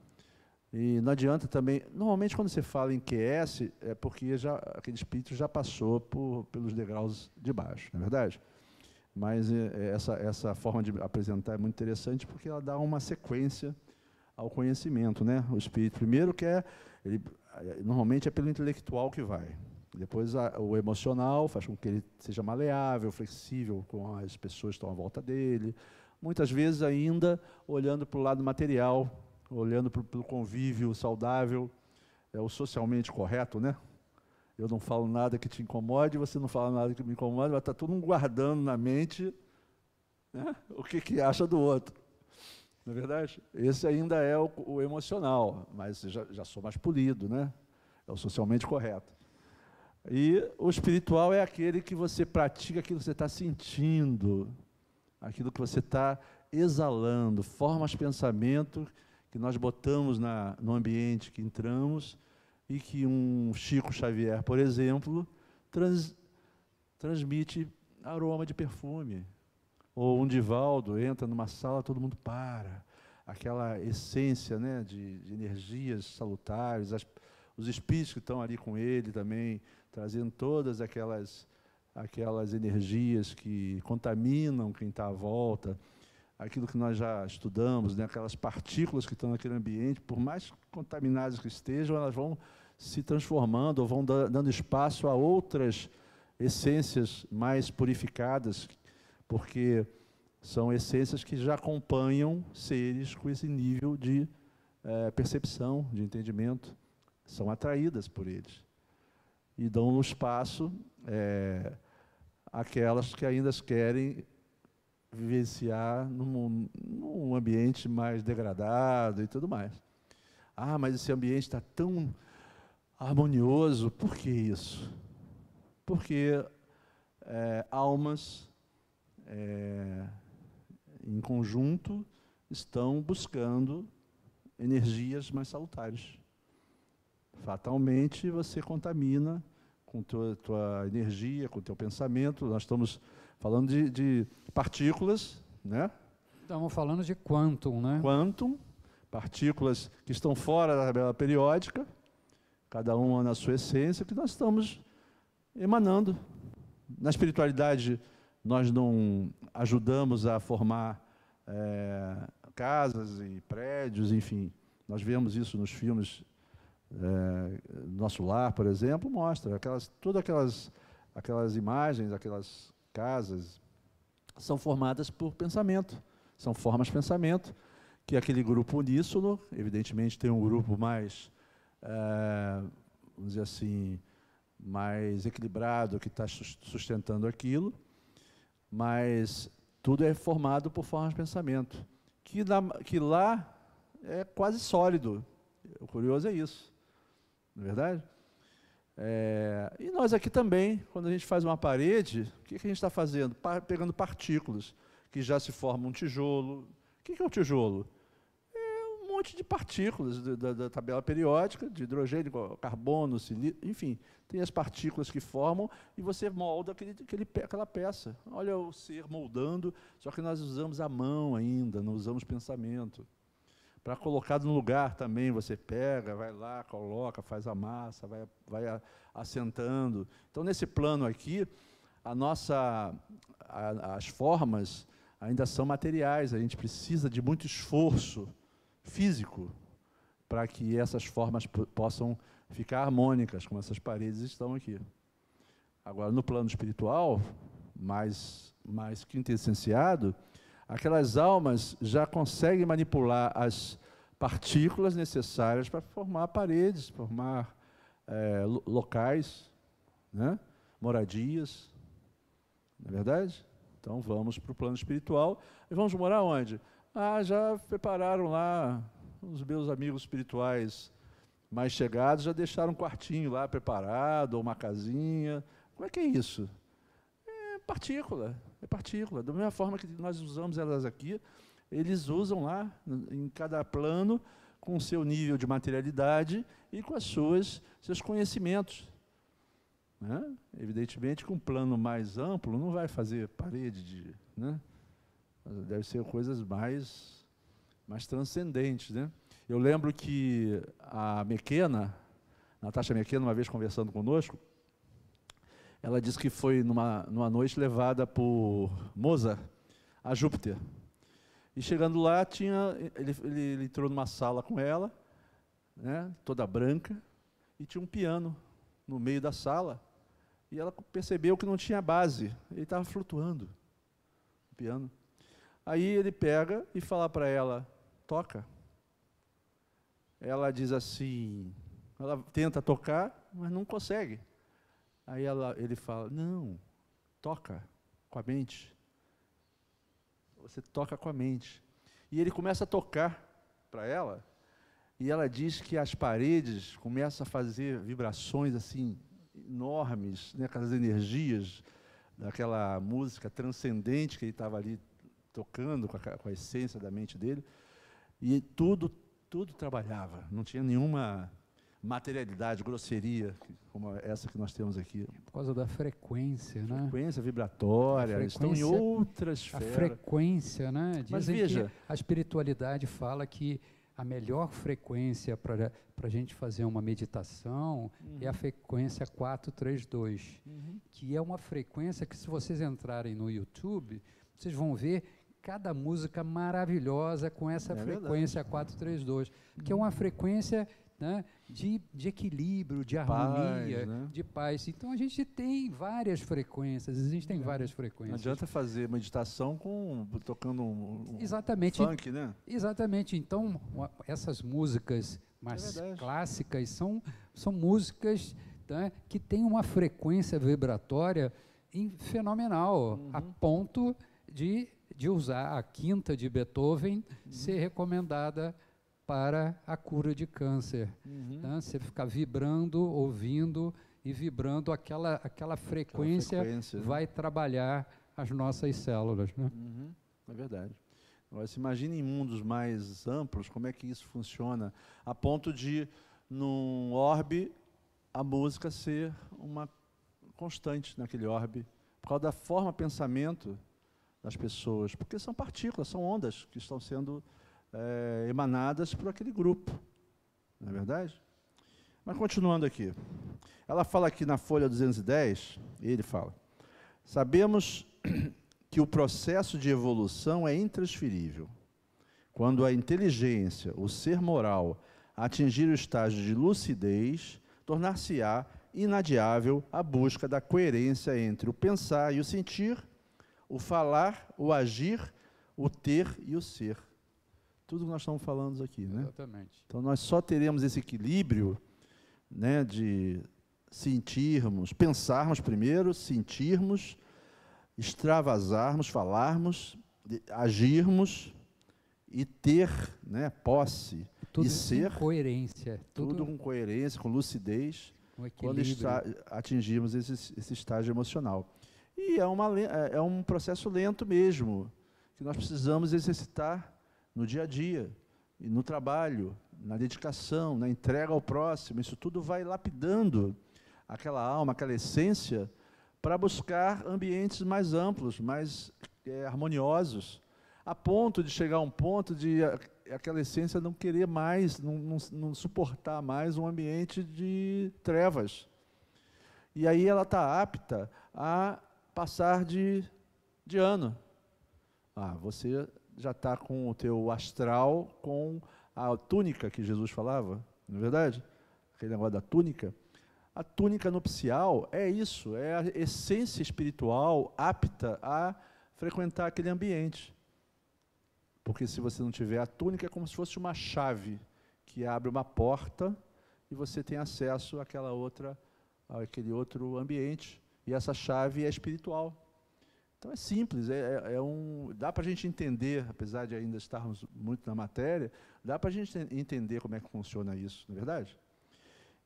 E não adianta também, normalmente quando você fala em QS, é porque aquele espírito já passou pelos degraus de baixo, não é verdade? Mas essa forma de apresentar é muito interessante porque ela dá uma sequência ao conhecimento, né? O espírito primeiro normalmente é pelo intelectual que vai. Depois o emocional faz com que ele seja maleável, flexível com as pessoas que estão à volta dele. Muitas vezes ainda olhando para o lado material, olhando pelo convívio saudável, o socialmente correto, né? Eu não falo nada que te incomode, você não fala nada que me incomode, mas está todo mundo guardando na mente né? O que acha do outro. Não é verdade? Esse ainda é o emocional, mas já sou mais polido, né? É o socialmente correto. E o espiritual é aquele que você pratica aquilo que você está sentindo, aquilo que você está exalando, formas de pensamento que nós botamos no ambiente que entramos e que um Chico Xavier, por exemplo, transmite aroma de perfume. Ou um Divaldo entra numa sala, todo mundo para. Aquela essência, né, de energias salutares, os espíritos que estão ali com ele também, trazendo todas aquelas energias que contaminam quem está à volta, aquilo que nós já estudamos, né, aquelas partículas que estão naquele ambiente, por mais contaminadas que estejam, elas vão se transformando ou vão dando espaço a outras essências mais purificadas, porque são essências que já acompanham seres com esse nível de percepção, de entendimento, são atraídas por eles. E dão um espaço àquelas que ainda querem vivenciar num ambiente mais degradado e tudo mais. Ah, mas esse ambiente está tão harmonioso, por que isso? Porque almas em conjunto estão buscando energias mais salutares. Fatalmente você contamina com tua energia, com o teu pensamento. Nós estamos falando de partículas, né? Estamos falando de quantum, né? Quantum, partículas que estão fora da tabela periódica, cada uma na sua essência, que nós estamos emanando. Na espiritualidade, nós não ajudamos a formar casas e prédios, enfim. Nós vemos isso nos filmes. Nosso Lar, por exemplo, mostra todas aquelas imagens, aquelas casas, são formadas por pensamento, são formas de pensamento, que aquele grupo uníssono, evidentemente tem um grupo mais, vamos dizer assim, mais equilibrado, que está sustentando aquilo, mas tudo é formado por formas de pensamento, que lá é quase sólido. O curioso é isso. Não é verdade? E nós aqui também, quando a gente faz uma parede, o que a gente está fazendo? Pegando partículas, que já se formam um tijolo. O que é o tijolo? É um monte de partículas da tabela periódica, de hidrogênio, carbono, silício, enfim. Tem as partículas que formam e você molda aquela peça. Olha o ser moldando, só que nós usamos a mão ainda, não usamos pensamento. Para colocar no lugar também, você pega, vai lá, coloca, faz a massa, vai assentando. Então, nesse plano aqui, as formas ainda são materiais, a gente precisa de muito esforço físico para que essas formas possam ficar harmônicas, como essas paredes estão aqui. Agora, no plano espiritual, mais quintessenciado, aquelas almas já conseguem manipular as partículas necessárias para formar paredes, formar locais, né? Moradias, não é verdade? Então vamos para o plano espiritual. E vamos morar onde? Já prepararam lá, os meus amigos espirituais mais chegados já deixaram um quartinho lá preparado, ou uma casinha. Como é que é isso? É partícula. Da mesma forma que nós usamos elas aqui, eles usam lá, em cada plano, com o seu nível de materialidade e com seus conhecimentos. Né? Evidentemente, com um plano mais amplo, não vai fazer parede, né? Deve ser coisas mais transcendentes. Né? Eu lembro que a Natasha Mequena, uma vez conversando conosco, ela disse que foi numa noite levada por Mozart a Júpiter. E chegando lá, ele entrou numa sala com ela, né, toda branca, e tinha um piano no meio da sala. E ela percebeu que não tinha base, ele estava flutuando, o piano. Aí ele pega e fala para ela, toca. Ela diz assim, ela tenta tocar, mas não consegue. Aí ele fala, não, toca com a mente. você toca com a mente. E ele começa a tocar para ela, e ela diz que as paredes começam a fazer vibrações assim enormes, né, aquelas energias daquela música transcendente que ele estava ali tocando com a essência da mente dele, e tudo trabalhava, não tinha nenhuma materialidade, grosseria, como essa que nós temos aqui. Por causa da frequência, né? Frequência vibratória, eles estão em outra esfera. A frequência, né? Dizem Mas veja, que a espiritualidade fala que a melhor frequência para a gente fazer uma meditação é a frequência 432, que é uma frequência que, se vocês entrarem no YouTube, vocês vão ver cada música maravilhosa com essa frequência 432, que é uma frequência, né, de equilíbrio, de harmonia, paz, né? De paz. Então a gente tem várias frequências, existem várias frequências. Não adianta fazer meditação tocando um exatamente, funk, né? Exatamente. Então essas músicas mais clássicas são músicas, né, que têm uma frequência vibratória fenomenal, a ponto de usar a quinta de Beethoven ser recomendada para a cura de câncer. Né? Você ficar vibrando, ouvindo e vibrando, aquela frequência vai trabalhar as nossas células. Né? É verdade. Agora, se imagina em mundos mais amplos, como é que isso funciona, a ponto de, num orbe, a música ser uma constante naquele orbe, por causa da forma de pensamento das pessoas, porque são partículas, são ondas que estão sendo emanadas por aquele grupo, não é verdade? Mas continuando aqui, ela fala aqui na folha 210, ele fala: sabemos que o processo de evolução é intransferível. Quando a inteligência, o ser moral, atingir o estágio de lucidez, tornar-se-á inadiável a busca da coerência entre o pensar e o sentir, o falar, o agir, o ter e o ser. Tudo que nós estamos falando aqui, né? Exatamente. Então, nós só teremos esse equilíbrio, né, de sentirmos, pensarmos primeiro, sentirmos, extravasarmos, falarmos, agirmos e ter, né, posse. Tudo e ser com coerência. Tudo com coerência, com lucidez, quando atingirmos esse estágio emocional. E é um processo lento mesmo, que nós precisamos exercitar no dia a dia, e no trabalho, na dedicação, na entrega ao próximo. Isso tudo vai lapidando aquela alma, aquela essência, para buscar ambientes mais amplos, mais harmoniosos, a ponto de chegar a um ponto de aquela essência não querer mais, não suportar mais um ambiente de trevas. E aí ela está apta a passar de ano. Você já está com o teu astral, com a túnica que Jesus falava, não é verdade? Aquele negócio da túnica. A túnica nupcial é isso, é a essência espiritual apta a frequentar aquele ambiente. Porque se você não tiver a túnica, é como se fosse uma chave que abre uma porta e você tem acesso àquele outro ambiente. E essa chave é espiritual. Então é simples, dá para a gente entender, apesar de ainda estarmos muito na matéria, dá para a gente entender como é que funciona isso, não é verdade?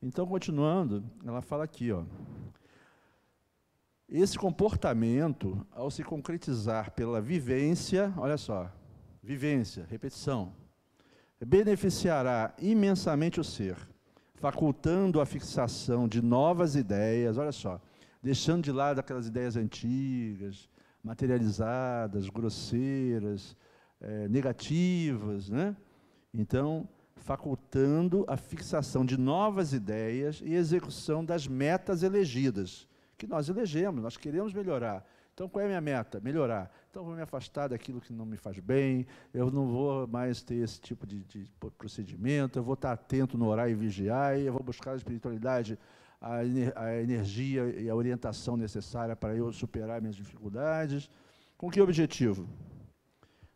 Então, continuando, ela fala aqui, esse comportamento, ao se concretizar pela vivência, olha só, vivência, repetição, beneficiará imensamente o ser, facultando a fixação de novas ideias, olha só, deixando de lado aquelas ideias antigas, materializadas, grosseiras, negativas, né? Então, facultando a fixação de novas ideias e execução das metas elegidas, que nós elegemos, nós queremos melhorar. Então, qual é a minha meta? Melhorar. Então, eu vou me afastar daquilo que não me faz bem, eu não vou mais ter esse tipo de procedimento, eu vou estar atento no orar e vigiar, e eu vou buscar a espiritualidade, a energia e a orientação necessária para eu superar minhas dificuldades. Com que objetivo?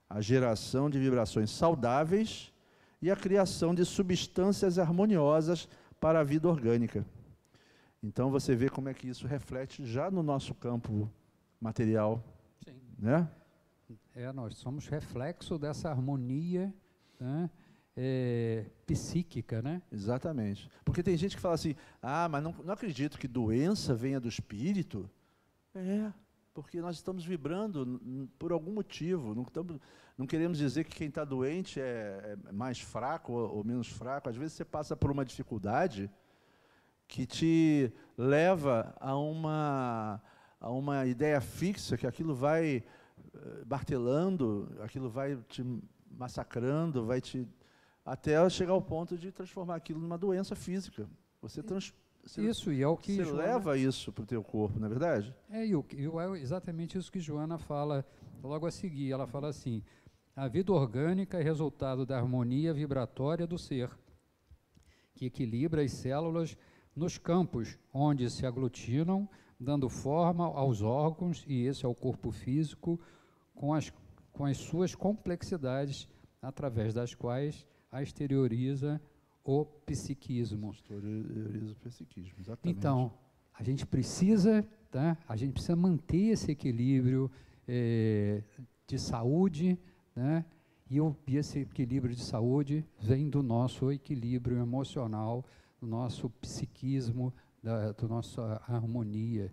A geração de vibrações saudáveis e a criação de substâncias harmoniosas para a vida orgânica. Então, você vê como é que isso reflete já no nosso campo material. Sim. Né? Nós somos reflexo dessa harmonia, né, psíquica, né? Exatamente. Porque tem gente que fala assim, mas não acredito que doença venha do espírito. Porque nós estamos vibrando por algum motivo. Não queremos dizer que quem está doente é mais fraco ou menos fraco. Às vezes você passa por uma dificuldade que te leva a uma ideia fixa, que aquilo vai martelando, aquilo vai te massacrando, até chegar ao ponto de transformar aquilo numa doença física. Você leva isso para o teu corpo, não é verdade? É exatamente isso que Joana fala logo a seguir. Ela fala assim: a vida orgânica é resultado da harmonia vibratória do ser, que equilibra as células nos campos onde se aglutinam, dando forma aos órgãos, e esse é o corpo físico, com as suas complexidades, através das quais a exterioriza o psiquismo. Exterioriza o psiquismo, exatamente. Então, a gente precisa manter esse equilíbrio de saúde, né? E esse equilíbrio de saúde vem do nosso equilíbrio emocional, do nosso psiquismo, da nossa harmonia.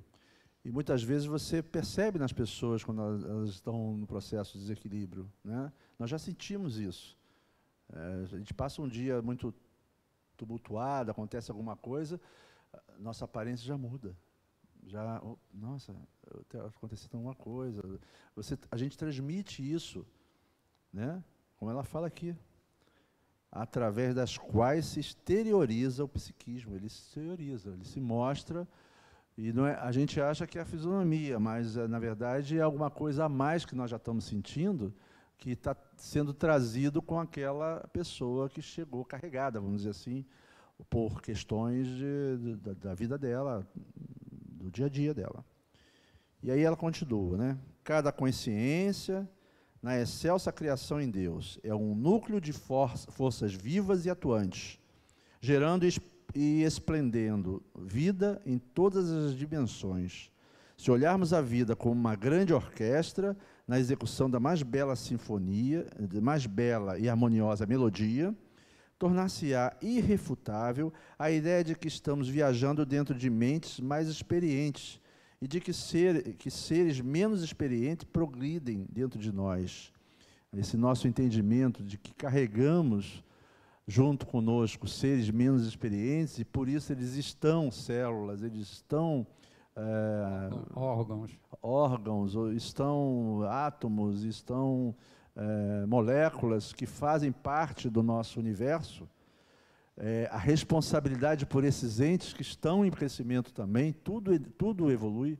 E muitas vezes você percebe nas pessoas quando elas estão no processo de desequilíbrio, né? Nós já sentimos isso. A gente passa um dia muito tumultuado, acontece alguma coisa, nossa aparência já muda. Nossa, aconteceu alguma coisa. A gente transmite isso, né? Como ela fala aqui, através das quais se exterioriza o psiquismo. Ele se exterioriza, ele se mostra, e a gente acha que é a fisionomia, mas na verdade é alguma coisa a mais que nós já estamos sentindo, que está sendo trazido com aquela pessoa que chegou carregada, vamos dizer assim, por questões da vida dela, do dia a dia dela. E aí ela continua, né? Cada consciência, na excelsa criação em Deus, é um núcleo de forças vivas e atuantes, gerando e esplendendo vida em todas as dimensões. Se olharmos a vida como uma grande orquestra, na execução da mais bela sinfonia, da mais bela e harmoniosa melodia, tornar-se-á irrefutável a ideia de que estamos viajando dentro de mentes mais experientes e de que seres menos experientes progridem dentro de nós. Esse nosso entendimento de que carregamos junto conosco seres menos experientes, e por isso eles estão células, eles estão órgãos, estão átomos, estão moléculas que fazem parte do nosso universo. A responsabilidade por esses entes que estão em crescimento também, tudo evolui.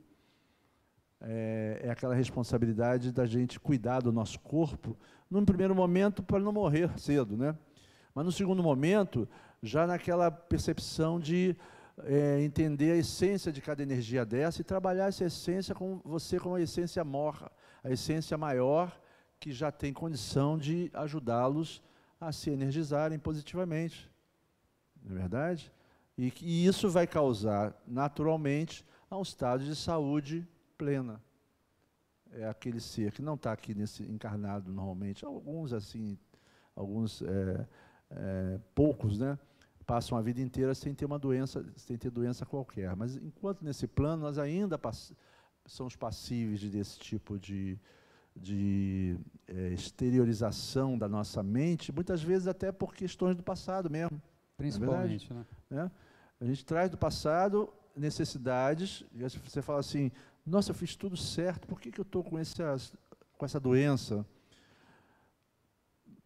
É aquela responsabilidade da gente cuidar do nosso corpo, num primeiro momento, para não morrer cedo, né? Mas no segundo momento, já naquela percepção de entender a essência de cada energia dessa e trabalhar essa essência com você como a essência maior, a essência maior, que já tem condição de ajudá-los a se energizarem positivamente. Não é verdade? E isso vai causar, naturalmente, um estado de saúde plena. É aquele ser que não está aqui encarnado normalmente. Alguns, assim, poucos, né, passam a vida inteira sem ter uma doença, sem ter doença qualquer. Mas, enquanto nesse plano, nós ainda somos passíveis desse tipo de exteriorização da nossa mente, muitas vezes até por questões do passado mesmo. Principalmente, né? A gente traz do passado necessidades, e você fala assim, nossa, eu fiz tudo certo, por que eu estou com essa doença?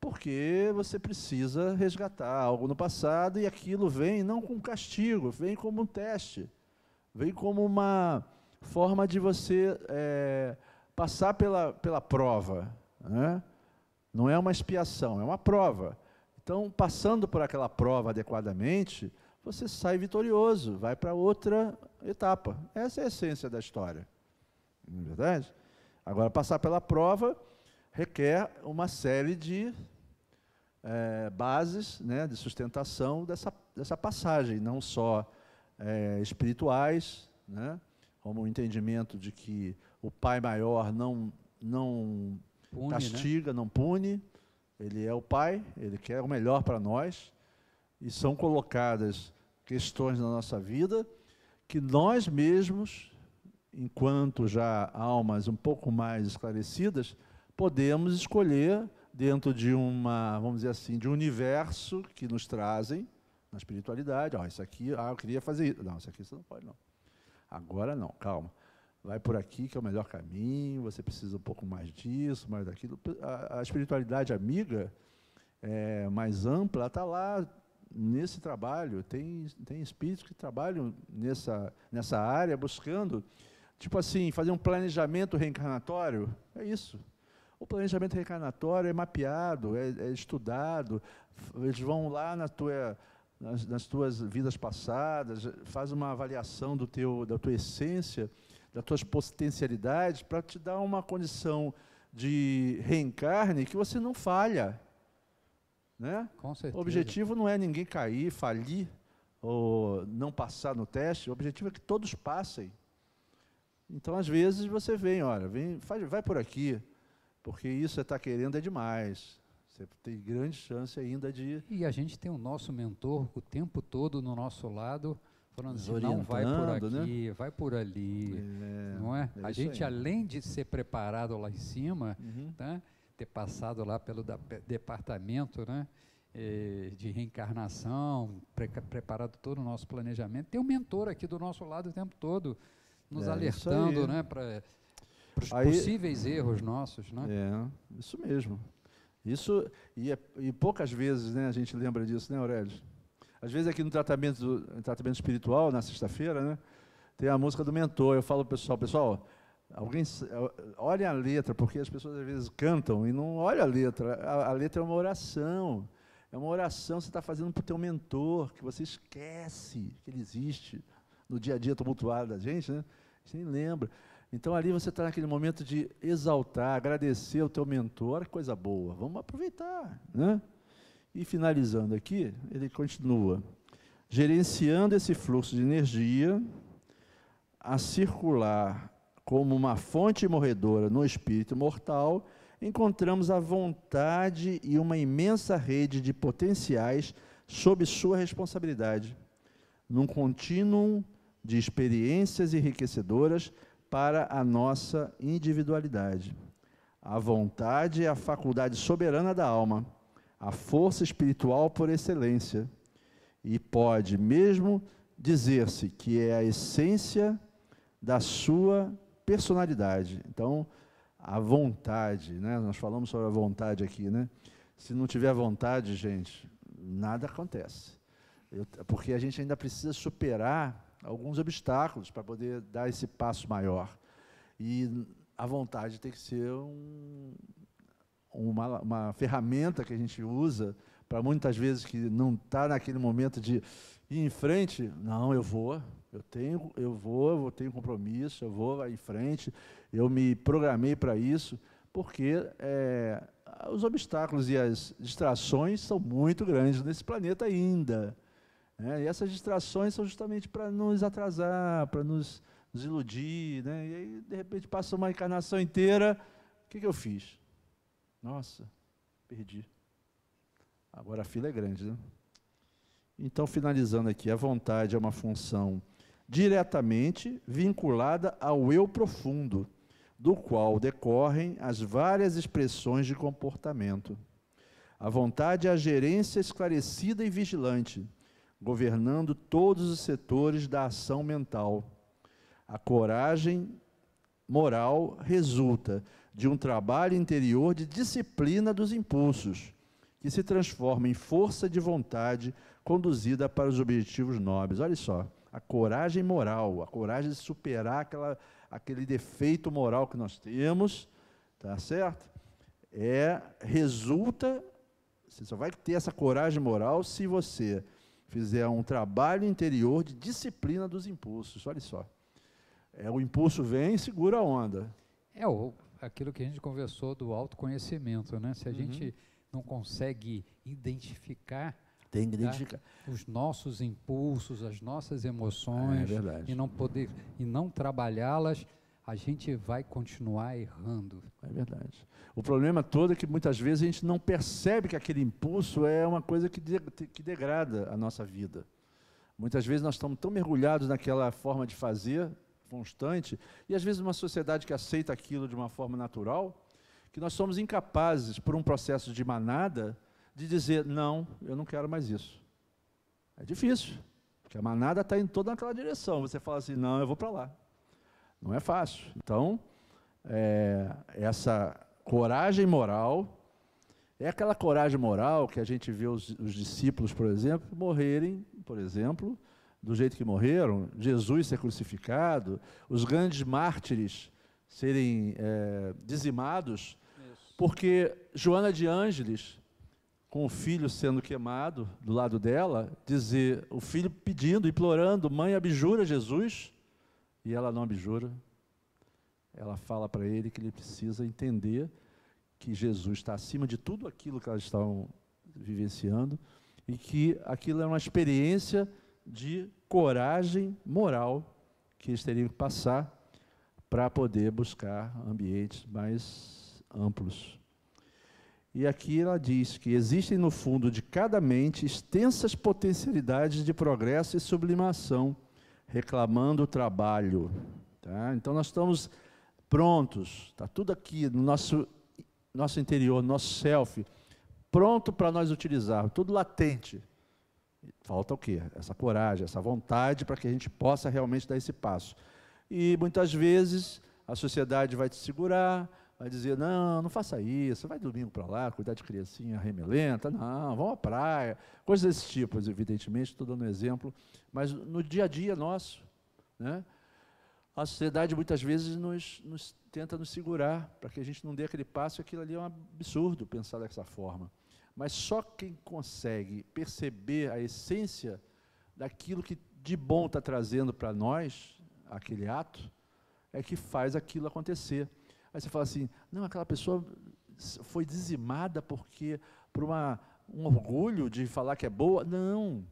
Porque você precisa resgatar algo no passado, e aquilo vem não como castigo, vem como um teste, vem como uma forma de você passar pela prova, né? Não é uma expiação, é uma prova. Então, passando por aquela prova adequadamente, você sai vitorioso, vai para outra etapa. Essa é a essência da história, não é verdade? Agora, passar pela prova requer uma série de bases, né, de sustentação dessa passagem, não só espirituais, né, como o entendimento de que o Pai Maior não Pune, castiga, não pune. Ele é o Pai, Ele quer o melhor para nós. E são colocadas questões na nossa vida que nós mesmos, enquanto já almas um pouco mais esclarecidas, podemos escolher dentro de vamos dizer assim, de um universo que nos trazem na espiritualidade. Isso aqui, eu queria fazer isso. Não, isso aqui você não pode, não. Agora não, calma. Vai por aqui que é o melhor caminho, você precisa um pouco mais disso, mais daquilo. A espiritualidade amiga, mais ampla, está lá nesse trabalho. Tem espíritos que trabalham nessa área, buscando, tipo assim, fazer um planejamento reencarnatório. É isso. O planejamento reencarnatório é mapeado, é estudado. Eles vão lá nas tuas vidas passadas, faz uma avaliação da tua essência, das tuas potencialidades, para te dar uma condição de reencarne que você não falha. Né? Com certeza. O objetivo não é ninguém cair, falir, ou não passar no teste. O objetivo é que todos passem. Então, às vezes, você vai por aqui, porque isso você está querendo é demais. Você tem grande chance ainda de... E a gente tem o nosso mentor o tempo todo no nosso lado, falando assim, não vai por aqui, né? Vai por ali, não é? A gente, além de ser preparado lá em cima, né, ter passado lá pelo departamento, né, de reencarnação, preparado todo o nosso planejamento, tem um mentor aqui do nosso lado o tempo todo, nos alertando, né, para os possíveis erros nossos. Né? Isso mesmo. Isso, e poucas vezes, né, a gente lembra disso, né, Aurélio? Às vezes aqui no tratamento espiritual, na sexta-feira, né, tem a música do mentor. Eu falo para o pessoal, olhem a letra, porque as pessoas às vezes cantam e não olham a letra. A letra é uma oração. É uma oração que você está fazendo para o teu mentor, que você esquece que ele existe no dia a dia tumultuado da gente, né? A gente nem lembra. Então, ali você está naquele momento de exaltar, agradecer ao teu mentor. Olha que coisa boa, vamos aproveitar. Né? E finalizando aqui, ele continua. Gerenciando esse fluxo de energia a circular como uma fonte morredora no espírito mortal, encontramos a vontade e uma imensa rede de potenciais sob sua responsabilidade, num contínuo de experiências enriquecedoras para a nossa individualidade. A vontade é a faculdade soberana da alma, a força espiritual por excelência, e pode mesmo dizer-se que é a essência da sua personalidade. Então, a vontade, né? Nós falamos sobre a vontade aqui, né? Se não tiver vontade, gente, nada acontece. Porque a gente ainda precisa superar alguns obstáculos para poder dar esse passo maior. E a vontade tem que ser uma ferramenta que a gente usa para muitas vezes que não está naquele momento de ir em frente. Não, eu tenho compromisso, eu vou em frente, eu me programei para isso, porque os obstáculos e as distrações são muito grandes nesse planeta ainda. E essas distrações são justamente para nos atrasar, para nos iludir, né? E aí, de repente, passa uma encarnação inteira, o que eu fiz? Nossa, perdi. Agora a fila é grande, né? Então, finalizando aqui, a vontade é uma função diretamente vinculada ao eu profundo, do qual decorrem as várias expressões de comportamento. A vontade é a gerência esclarecida e vigilante, governando todos os setores da ação mental. A coragem moral resulta de um trabalho interior de disciplina dos impulsos, que se transforma em força de vontade conduzida para os objetivos nobres. Olha só, a coragem moral, a coragem de superar aquele defeito moral que nós temos, tá certo? Você só vai ter essa coragem moral se você fizer um trabalho interior de disciplina dos impulsos. Olha só. O impulso vem e segura a onda. Aquilo que a gente conversou do autoconhecimento, né? Se a gente não consegue identificar, tem que identificar os nossos impulsos, as nossas emoções, e não trabalhá-las, a gente vai continuar errando. É verdade. O problema todo é que muitas vezes a gente não percebe que aquele impulso é uma coisa que degrada a nossa vida. Muitas vezes nós estamos tão mergulhados naquela forma de fazer constante, e às vezes uma sociedade que aceita aquilo de uma forma natural, que nós somos incapazes, por um processo de manada, de dizer, não, eu não quero mais isso. É difícil, porque a manada está indo toda naquela direção. Você fala assim, não, eu vou para lá. Não é fácil. Então, essa coragem moral, é aquela coragem moral que a gente vê os discípulos, por exemplo, morrerem, por exemplo, do jeito que morreram, Jesus ser crucificado, os grandes mártires serem dizimados, porque Joana de Ângeles, com o filho sendo queimado do lado dela, dizer, o filho pedindo, implorando, mãe, abjura Jesus, e ela não abjura. Ela fala para ele que ele precisa entender que Jesus está acima de tudo aquilo que elas estavam vivenciando, e que aquilo é uma experiência de coragem moral que eles teriam que passar para poder buscar ambientes mais amplos. E aqui ela diz que existem no fundo de cada mente extensas potencialidades de progresso e sublimação, reclamando o trabalho. Tá? Então nós estamos prontos, está tudo aqui no nosso interior, nosso self, pronto para nós utilizarmos, tudo latente. Falta o quê? Essa coragem, essa vontade para que a gente possa realmente dar esse passo. E muitas vezes a sociedade vai te segurar, vai dizer, não, não faça isso, vai domingo para lá, cuidar de criancinha remelenta, não, vamos à praia, coisas desse tipo, evidentemente, estou dando um exemplo, mas no dia a dia nosso, né, a sociedade muitas vezes tenta nos segurar, para que a gente não dê aquele passo, e aquilo ali é um absurdo pensar dessa forma. Mas só quem consegue perceber a essência daquilo que de bom está trazendo para nós, aquele ato, é que faz aquilo acontecer. Aí você fala assim, não, aquela pessoa foi dizimada por um orgulho de falar que é boa. Não,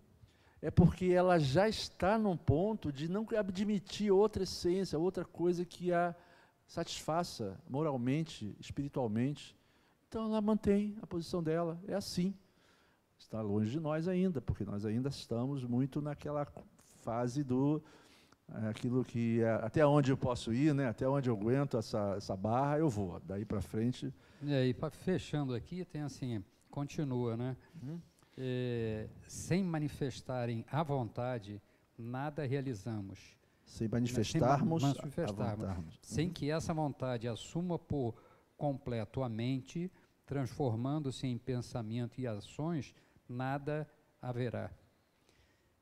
é porque ela já está num ponto de não admitir outra essência, outra coisa que a satisfaça moralmente, espiritualmente. Então ela mantém a posição dela, é assim. Está longe de nós ainda, porque nós ainda estamos muito naquela fase do... aquilo que até onde eu posso ir, né? Até onde eu aguento essa barra, eu vou. Daí para frente... E fechando aqui, tem assim, continua, né? Sem manifestarem a vontade, nada realizamos. Sem manifestarmos, sem que essa vontade assuma por completo a mente, transformando-se em pensamento e ações, nada haverá.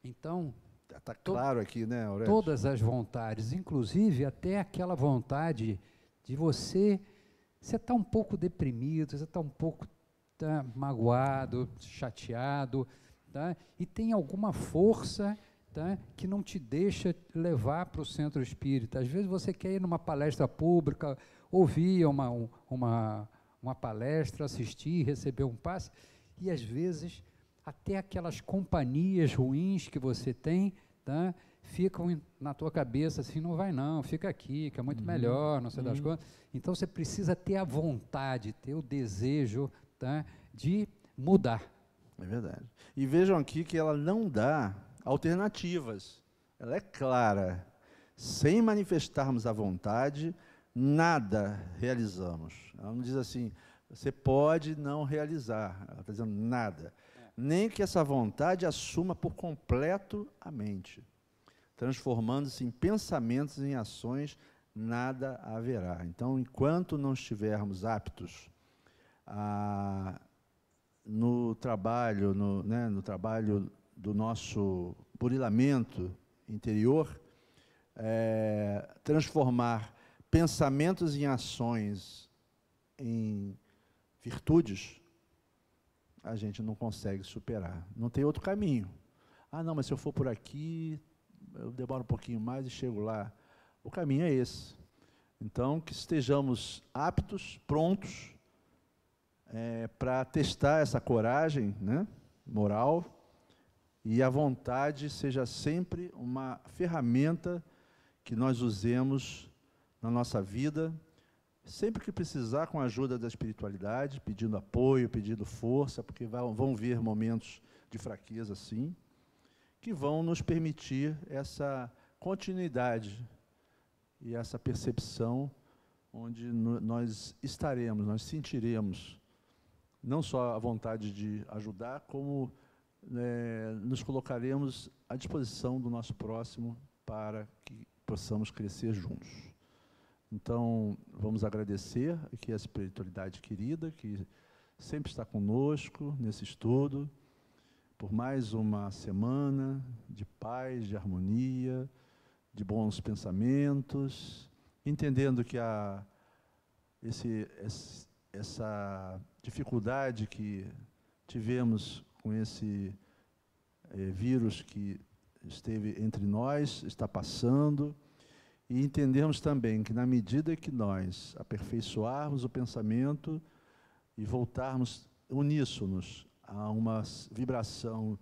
Então... Está claro aqui, né, Aurélio? Todas as vontades, inclusive até aquela vontade de você está um pouco deprimido, você está um pouco magoado, chateado, tá? E tem alguma força, tá, que não te deixa levar para o centro espírita. Às vezes você quer ir numa palestra pública, ouvir uma palestra, assistir, receber um passe, e às vezes até aquelas companhias ruins que você tem, tá, ficam na tua cabeça assim, não vai não, fica aqui, que é muito melhor, não sei das coisas. Então você precisa ter a vontade, ter o desejo, tá, de mudar. É verdade. E vejam aqui que ela não dá alternativas. Ela é clara. Sem manifestarmos a vontade, nada realizamos. Ela não diz assim, você pode não realizar. Ela está dizendo nada. Nem que essa vontade assuma por completo a mente, transformando-se em pensamentos e em ações, nada haverá. Então, enquanto não estivermos aptos no trabalho, no trabalho do nosso burilamento interior, transformar pensamentos em ações, em virtudes, a gente não consegue superar. Não tem outro caminho. Ah, não, mas se eu for por aqui, eu demoro um pouquinho mais e chego lá. O caminho é esse. Então, que estejamos aptos, prontos, para testar essa coragem, né, moral, e a vontade seja sempre uma ferramenta que nós usemos na nossa vida, sempre que precisar, com a ajuda da espiritualidade, pedindo apoio, pedindo força, porque vão vir momentos de fraqueza, sim, que vão nos permitir essa continuidade e essa percepção onde nós estaremos, nós sentiremos não só a vontade de ajudar, como nos colocaremos à disposição do nosso próximo para que possamos crescer juntos. Então, vamos agradecer aqui a espiritualidade querida, que sempre está conosco nesse estudo, por mais uma semana de paz, de harmonia, de bons pensamentos, entendendo que essa dificuldade que tivemos com esse vírus que esteve entre nós, está passando, e entendemos também que, na medida que nós aperfeiçoarmos o pensamento e voltarmos uníssonos a uma vibração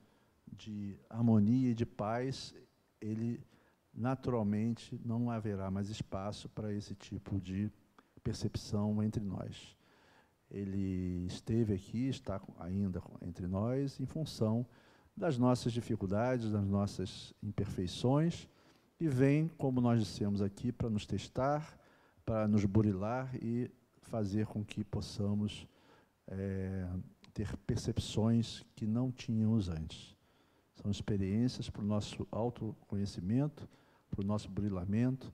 de harmonia e de paz, ele naturalmente não haverá mais espaço para esse tipo de percepção entre nós. Ele esteve aqui, está ainda entre nós, em função das nossas dificuldades, das nossas imperfeições, e vem, como nós dissemos aqui, para nos testar, para nos burilar e fazer com que possamos ter percepções que não tínhamos antes. São experiências para o nosso autoconhecimento, para o nosso burilamento.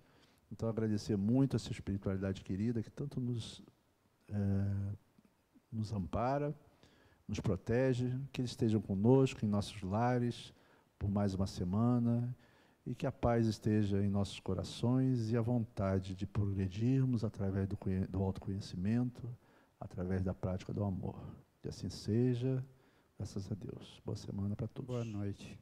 Então, agradecer muito essa espiritualidade querida que tanto nos ampara, nos protege, que eles estejam conosco em nossos lares por mais uma semana e que a paz esteja em nossos corações e a vontade de progredirmos através do autoconhecimento, através da prática do amor. Que assim seja, graças a Deus. Boa semana para todos. Boa noite.